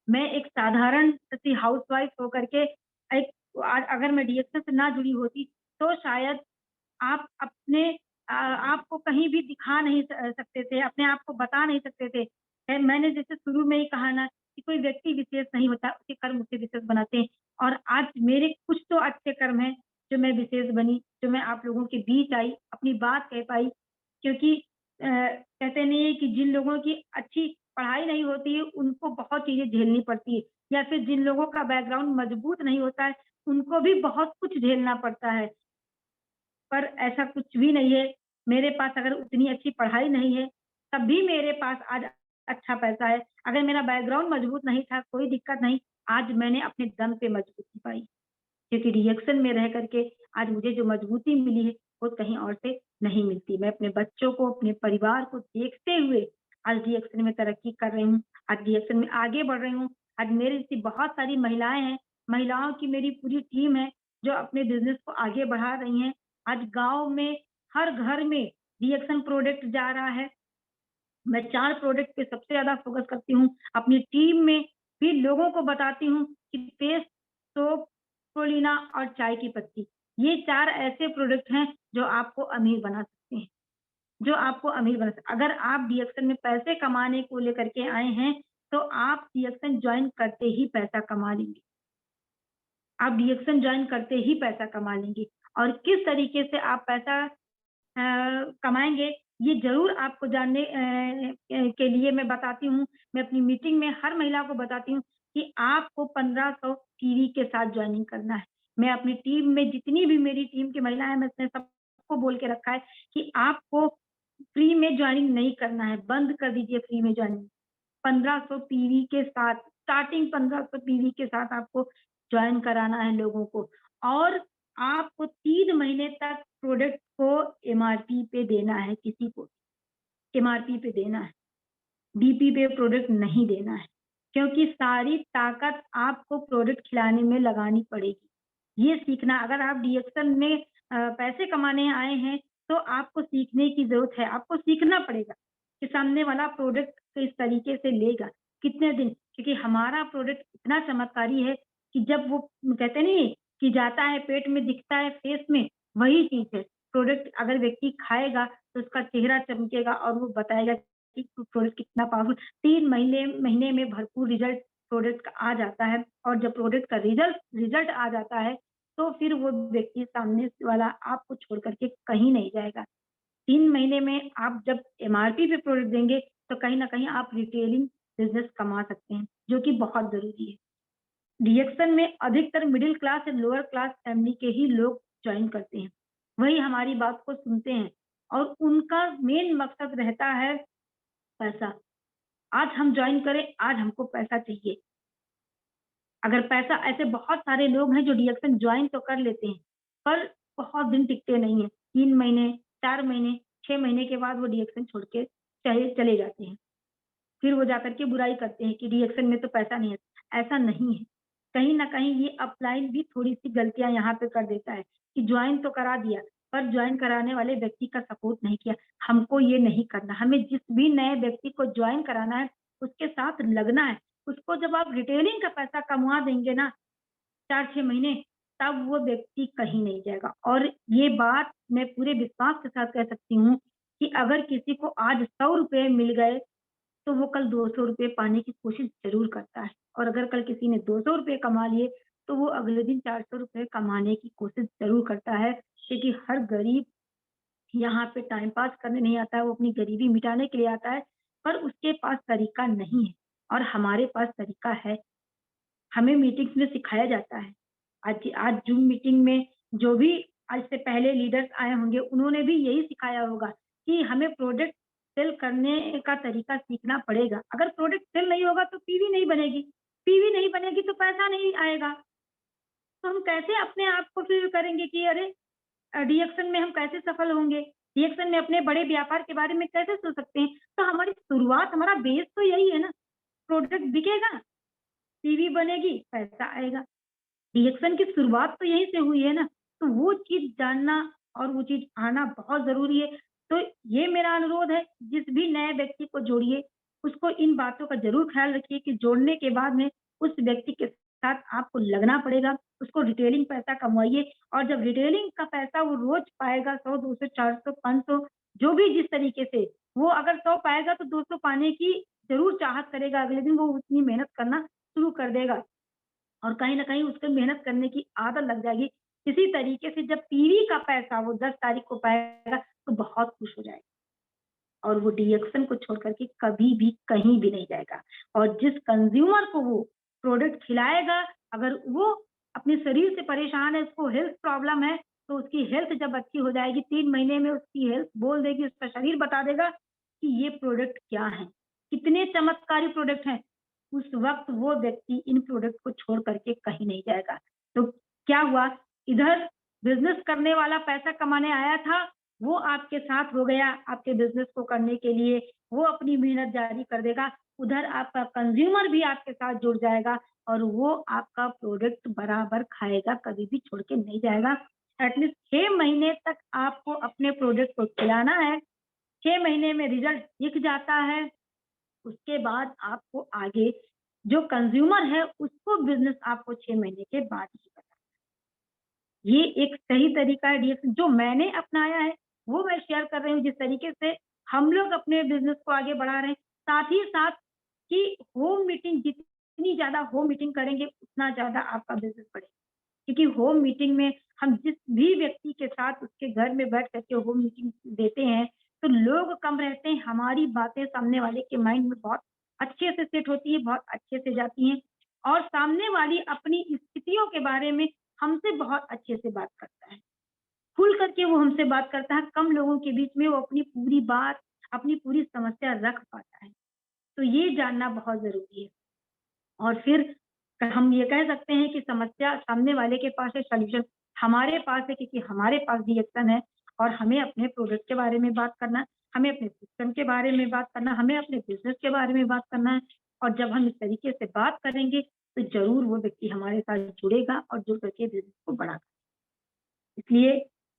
मैं एक साधारण सी हाउसवाइफ होकर के एक अगर मैं डीएक्सन से ना जुड़ी होती तो शायद आप आपको कहीं भी दिखा नहीं सकते थे, अपने आप को बता नहीं सकते थे। मैंने जैसे शुरू में ही कहा ना कि कोई व्यक्ति विशेष नहीं होता, उसके कर्म उसे विशेष बनाते हैं। और आज मेरे कुछ तो अच्छे कर्म हैं जो मैं विशेष बनी, जो मैं आप लोगों के बीच आई, अपनी बात कह पाई। क्योंकि कहते नहीं है कि जिन लोगों की अच्छी पढ़ाई नहीं होती है, उनको बहुत चीज़ें झेलनी पड़ती है, या फिर जिन लोगों का बैकग्राउंड मजबूत नहीं होता है, उनको भी बहुत कुछ झेलना पड़ता है। पर ऐसा कुछ भी नहीं है। मेरे पास अगर उतनी अच्छी पढ़ाई नहीं है, तब भी मेरे पास आज अच्छा पैसा है। अगर मेरा बैकग्राउंड मजबूत नहीं था, कोई दिक्कत नहीं, आज मैंने अपने दम पे मजबूती पाई। क्योंकि डीएक्सन में रह करके आज मुझे जो मजबूती मिली है, वो कहीं और से नहीं मिलती। मैं अपने बच्चों को, अपने परिवार को देखते हुए आज डीएक्सन में तरक्की कर रही हूँ, आज डीएक्सन में आगे बढ़ रही हूँ। आज मेरी जैसी बहुत सारी महिलाएँ हैं, महिलाओं की मेरी पूरी टीम है, जो अपने बिज़नेस को आगे बढ़ा रही हैं। आज गाँव में हर घर में डीएक्सन प्रोडक्ट जा रहा है। मैं 4 प्रोडक्ट पे सबसे ज़्यादा फ़ोकस करती हूँ। अपनी टीम में भी लोगों को बताती हूँ कि पेस्ट, सोप, स्पिरुलिना और चाय की पत्ती, ये 4 ऐसे प्रोडक्ट हैं जो आपको अमीर बना सकते हैं, जो आपको अमीर बना सकते हैं। अगर आप डीएक्सन में पैसे कमाने को लेकर के आए हैं, तो आप डीएक्सन जॉइन करते ही पैसा कमा लेंगे। आप डीएक्सन जॉइन करते ही पैसा कमा लेंगे। और किस तरीके से आप पैसा कमाएँगे, ये ज़रूर आपको जानने के लिए मैं बताती हूँ। मैं अपनी मीटिंग में हर महिला को बताती हूँ कि आपको 1500 पीवी के साथ जॉइनिंग करना है। मैं अपनी टीम में जितनी भी मेरी टीम की महिलाएँ हैं, मैंने सबको बोल के रखा है कि आपको फ्री में जॉइनिंग नहीं करना है, बंद कर दीजिए फ्री में जॉइनिंग। 1500 पीवी के साथ, स्टार्टिंग 1500 पीवी के साथ आपको जॉइन कराना है लोगों को। और आपको 3 महीने तक प्रोडक्ट को एमआरपी पे देना है, किसी को एमआरपी पे देना है, डीपी पे प्रोडक्ट नहीं देना है, क्योंकि सारी ताकत आपको प्रोडक्ट खिलाने में लगानी पड़ेगी। ये सीखना, अगर आप डीएक्सन में पैसे कमाने आए हैं, तो आपको सीखने की ज़रूरत है, आपको सीखना पड़ेगा कि सामने वाला प्रोडक्ट किस तरीके से लेगा, कितने दिन, क्योंकि हमारा प्रोडक्ट इतना चमत्कारी है कि जब वो कहते नहीं कि जाता है पेट में, दिखता है फेस में, वही चीज़ है। प्रोडक्ट अगर व्यक्ति खाएगा, तो उसका चेहरा चमकेगा और वो बताएगा कि प्रोडक्ट कितना पावरफुल। 3 महीने में भरपूर रिजल्ट प्रोडक्ट का आ जाता है। और जब प्रोडक्ट का रिजल्ट आ जाता है, तो फिर वो व्यक्ति सामने वाला आपको छोड़ कर के कहीं नहीं जाएगा। 3 महीने में आप जब एमआरपी पे प्रोडक्ट देंगे, तो कहीं न कहीं आप रिटेलिंग बिज़नेस कमा सकते हैं, जो कि बहुत ज़रूरी है। डीएक्सन में अधिकतर मिडिल क्लास या लोअर क्लास फैमिली के ही लोग जॉइन करते हैं। वही हमारी बात को सुनते हैं और उनका मेन मकसद रहता है पैसा। आज हम जॉइन करें, आज हमको पैसा चाहिए। अगर पैसा, ऐसे बहुत सारे लोग हैं जो डीएक्सन जॉइन तो कर लेते हैं, पर बहुत दिन टिकते नहीं हैं। 3 महीने, 4 महीने, 6 महीने के बाद वो डीएक्सन छोड़ के चले जाते हैं। फिर वो जाकर के बुराई करते हैं कि डीएक्सन में तो पैसा नहीं है। ऐसा नहीं है। कहीं न कहीं ये अपलाइन भी थोड़ी-सी गलतियाँ यहाँ पे कर देता है कि जॉइन तो करा दिया, पर जॉइन कराने वाले व्यक्ति का सपोर्ट नहीं किया। हमको ये नहीं करना। हमें जिस भी नए व्यक्ति को जॉइन कराना है, उसके साथ लगना है। उसको जब आप रिटेलिंग का पैसा कमवा देंगे ना 4-6 महीने, तब वो व्यक्ति कहीं नहीं जाएगा। और ये बात मैं पूरे विश्वास के साथ कह सकती हूँ कि अगर किसी को आज ₹100 मिल गए, तो वो कल ₹200 पाने की कोशिश ज़रूर करता है। और अगर कल किसी ने ₹200 कमा लिए, तो वो अगले दिन ₹400 कमाने की कोशिश ज़रूर करता है, क्योंकि हर गरीब यहाँ पे टाइम पास करने नहीं आता है, वो अपनी गरीबी मिटाने के लिए आता है, पर उसके पास तरीका नहीं है और हमारे पास तरीका है। हमें मीटिंग्स में सिखाया जाता है। आज ज़ूम मीटिंग में जो भी आज से पहले लीडर्स आए होंगे, उन्होंने भी यही सिखाया होगा कि हमें प्रोडक्ट सेल करने का तरीका सीखना पड़ेगा। अगर प्रोडक्ट सेल नहीं होगा, तो पीवी नहीं बनेगी। पीवी नहीं बनेगी, तो पैसा नहीं आएगा। तो हम कैसे अपने आप को फिर करेंगे कि अरे डीएक्शन में हम कैसे सफल होंगे, डीएक्शन में अपने बड़े व्यापार के बारे में कैसे सोच सकते हैं। तो हमारी शुरुआत, हमारा बेस तो यही है ना, प्रोडक्ट बिकेगा, टीवी बनेगी, पैसा आएगा। रिएक्शन की शुरुआत तो यहीं से हुई है ना, तो वो चीज़ जानना और वो चीज़ आना बहुत ज़रूरी है। तो ये मेरा अनुरोध है, जिस भी नए व्यक्ति को जोड़िए, उसको इन बातों का ज़रूर ख़्याल रखिए कि जोड़ने के बाद में उस व्यक्ति के साथ आपको लगना पड़ेगा, उसको रिटेलिंग पैसा कमवाइए और जब रिटेलिंग का पैसा वो रोज़ पाएगा 100, 200, 400, 500 जो भी जिस तरीके से, वो अगर 100 पाएगा तो 200 पाने की ज़रूर चाहत करेगा, अगले दिन वो उतनी मेहनत करना शुरू कर देगा। और कहीं न कहीं उसको मेहनत करने की आदत लग जाएगी। इसी तरीके से जब टीवी का पैसा वो 10 तारीख को पाएगा तो बहुत खुश हो जाएगा और वो डीएक्शन को छोड़ कर के कभी भी कहीं भी नहीं जाएगा। और जिस कंज्यूमर को वो प्रोडक्ट खिलाएगा, अगर वो अपने शरीर से परेशान है, उसको हेल्थ प्रॉब्लम है, तो उसकी हेल्थ जब अच्छी हो जाएगी, 3 महीने में उसकी हेल्थ बोल देगी, उसका शरीर बता देगा कि ये प्रोडक्ट क्या है, कितने चमत्कारी प्रोडक्ट हैं। उस वक़्त वो व्यक्ति इन प्रोडक्ट को छोड़ कर के कहीं नहीं जाएगा। तो क्या हुआ, इधर बिज़नेस करने वाला पैसा कमाने आया था, वो आपके साथ हो गया आपके बिज़नेस को करने के लिए, वो अपनी मेहनत जारी कर देगा। उधर आपका कंज़्यूमर भी आपके साथ जुड़ जाएगा और वो आपका प्रोडक्ट बराबर खाएगा, कभी भी छोड़ के नहीं जाएगा। एटलीस्ट 6 महीने तक आपको अपने प्रोडक्ट को खिलाना है, 6 महीने में रिज़ल्ट दिख जाता है, उसके बाद आपको आगे जो कंज्यूमर है उसको बिज़नेस आपको 6 महीने के बाद ही पता। ये एक सही तरीका है डीएक्शन जो मैंने अपनाया है, वो मैं शेयर कर रही हूँ जिस तरीके से हम लोग अपने बिज़नेस को आगे बढ़ा रहे हैं। साथ ही साथ कि होम मीटिंग जितनी ज़्यादा होम मीटिंग करेंगे उतना ज़्यादा आपका बिज़नेस बढ़ेगा। क्योंकि होम मीटिंग में हम जिस भी व्यक्ति के साथ उसके घर में बैठ करके होम मीटिंग देते हैं, तो लोग कम रहते हैं, हमारी बातें सामने वाले के माइंड में बहुत अच्छे से सेट होती है, बहुत अच्छे से जाती हैं और सामने वाली अपनी स्थितियों के बारे में हमसे बहुत अच्छे से बात करता है। खुल करके वो हमसे बात करता है, कम लोगों के बीच में वो अपनी पूरी बात, अपनी पूरी समस्या रख पाता है। तो ये जानना बहुत ज़रूरी है। और फिर हम ये कह सकते हैं कि समस्या सामने वाले के पास है, सॉल्यूशन हमारे पास है क्योंकि हमारे पास रिएक्शन है और हमें अपने प्रोडक्ट के बारे में बात करना है, हमें अपने सिस्टम के बारे में बात करना है, हमें अपने बिज़नेस के बारे में बात करना है और जब हम इस तरीके से बात करेंगे, तो ज़रूर वो व्यक्ति हमारे साथ जुड़ेगा और जुड़ करके बिज़नेस को बढ़ा इसलिए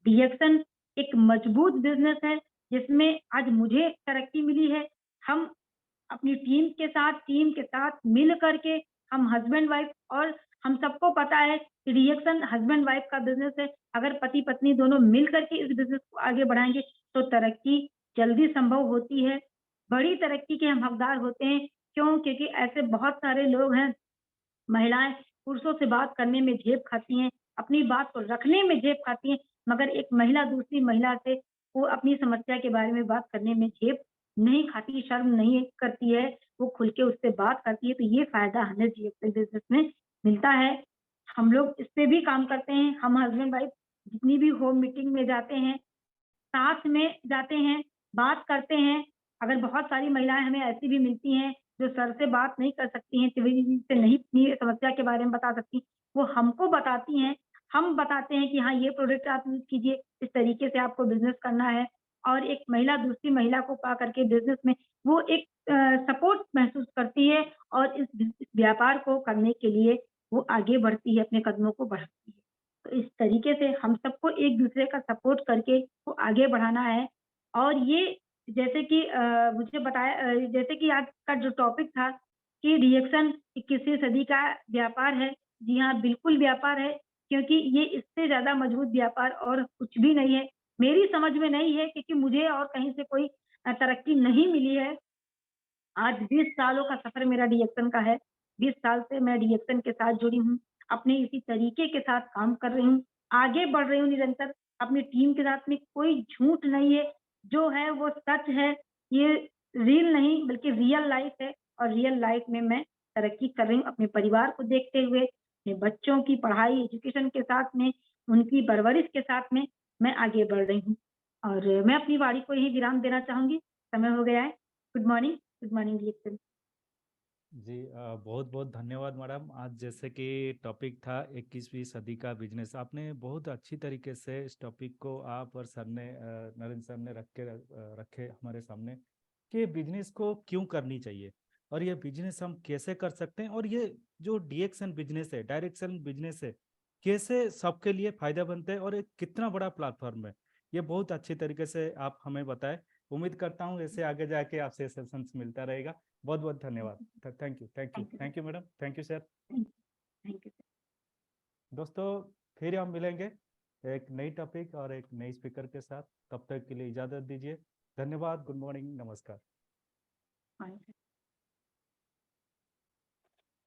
रिएक्शन एक मजबूत बिज़नेस है, जिसमें आज मुझे तरक्की मिली है। हम अपनी टीम के साथ मिल करके हम हस्बैंड वाइफ और हम सबको पता है कि रिएक्शन हस्बैंड वाइफ का बिजनेस है। अगर पति पत्नी दोनों मिल करके इस बिजनेस को आगे बढ़ाएंगे तो तरक्की जल्दी संभव होती है। बड़ी तरक्की के हम हकदार होते हैं। क्यों? क्योंकि ऐसे बहुत सारे लोग हैं, महिलाएं पुरुषों से बात करने में झेप खाती हैं, अपनी बात को रखने में झेप खाती हैं, मगर एक महिला दूसरी महिला से वो अपनी समस्या के बारे में बात करने में झेप नहीं खाती, शर्म नहीं करती है, वो खुल के उससे बात करती है। तो ये फ़ायदा हमें जीएसएल बिज़नेस में मिलता है। हम लोग इस पे भी काम करते हैं, हम हस्बैंड वाइफ जितनी भी होम मीटिंग में जाते हैं, साथ में जाते हैं, बात करते हैं। अगर बहुत सारी महिलाएँ हमें ऐसी भी मिलती हैं, जो सर से बात नहीं कर सकती हैं, त्रिवेदी जी से नहीं अपनी समस्या के बारे में बता सकती, वो हमको बताती हैं। हम बताते हैं कि हाँ, ये प्रोडक्ट आप यूज़ कीजिए, इस तरीके से आपको बिज़नेस करना है और एक महिला दूसरी महिला को पा करके बिज़नेस में वो एक सपोर्ट महसूस करती है और इस व्यापार को करने के लिए वो आगे बढ़ती है, अपने कदमों को बढ़ाती है। तो इस तरीके से हम सबको एक-दूसरे का सपोर्ट करके को आगे बढ़ाना है और ये जैसे कि मुझे बताया जैसे कि आज का जो टॉपिक था कि रिएक्शन 21वीं सदी का व्यापार है। जी हाँ, बिल्कुल व्यापार है क्योंकि ये इससे ज़्यादा मजबूत व्यापार और कुछ भी नहीं है। मेरी समझ में नहीं है क्योंकि मुझे और कहीं से कोई तरक्की नहीं मिली है। आज 20 सालों का सफ़र मेरा रिएक्शन का है। 20 साल से मैं रिएक्शन के साथ जुड़ी हूँ। अपने इसी तरीके के साथ काम कर रही हूँ, आगे बढ़ रही हूँ निरंतर। अपनी टीम के साथ में कोई झूठ नहीं है, जो है वो सच है। ये रील नहीं बल्कि रियल लाइफ़ है और रियल लाइफ़ में मैं तरक्की कर रही हूँ अपने परिवार को देखते हुए, अपने बच्चों की पढ़ाई, एजुकेशन के साथ में, उनकी परवरिश के साथ में मैं आगे बढ़ रही हूँ। और मैं अपनी वाणी को यहीं विराम देना चाहूँगी। समय हो गया है। Good morning reaction. जी बहुत बहुत धन्यवाद मैडम। आज जैसे कि टॉपिक था 21वीं सदी का बिजनेस, आपने बहुत अच्छी तरीके से इस टॉपिक को आप और सर ने नरेंद्र सर ने रखे हमारे सामने कि बिजनेस को क्यों करनी चाहिए और ये बिजनेस हम कैसे कर सकते हैं, और ये जो डीएक्शन बिजनेस है, डायरेक्शन बिजनेस है, कैसे सबके लिए फायदा बनता है और एक कितना बड़ा प्लेटफॉर्म है, ये बहुत अच्छी तरीके से आप हमें बताए। उम्मीद करता हूँ ऐसे आगे जाके आपसे सेशंस मिलता रहेगा। बहुत बहुत धन्यवाद। Thank you, thank you, thank you thank you madam, thank you sir. Thank you. दोस्तों फिर हम मिलेंगे एक नई टॉपिक और एक नई स्पीकर के साथ। तब तक के लिए इजाजत दीजिए। धन्यवाद, गुड मॉर्निंग, नमस्कार।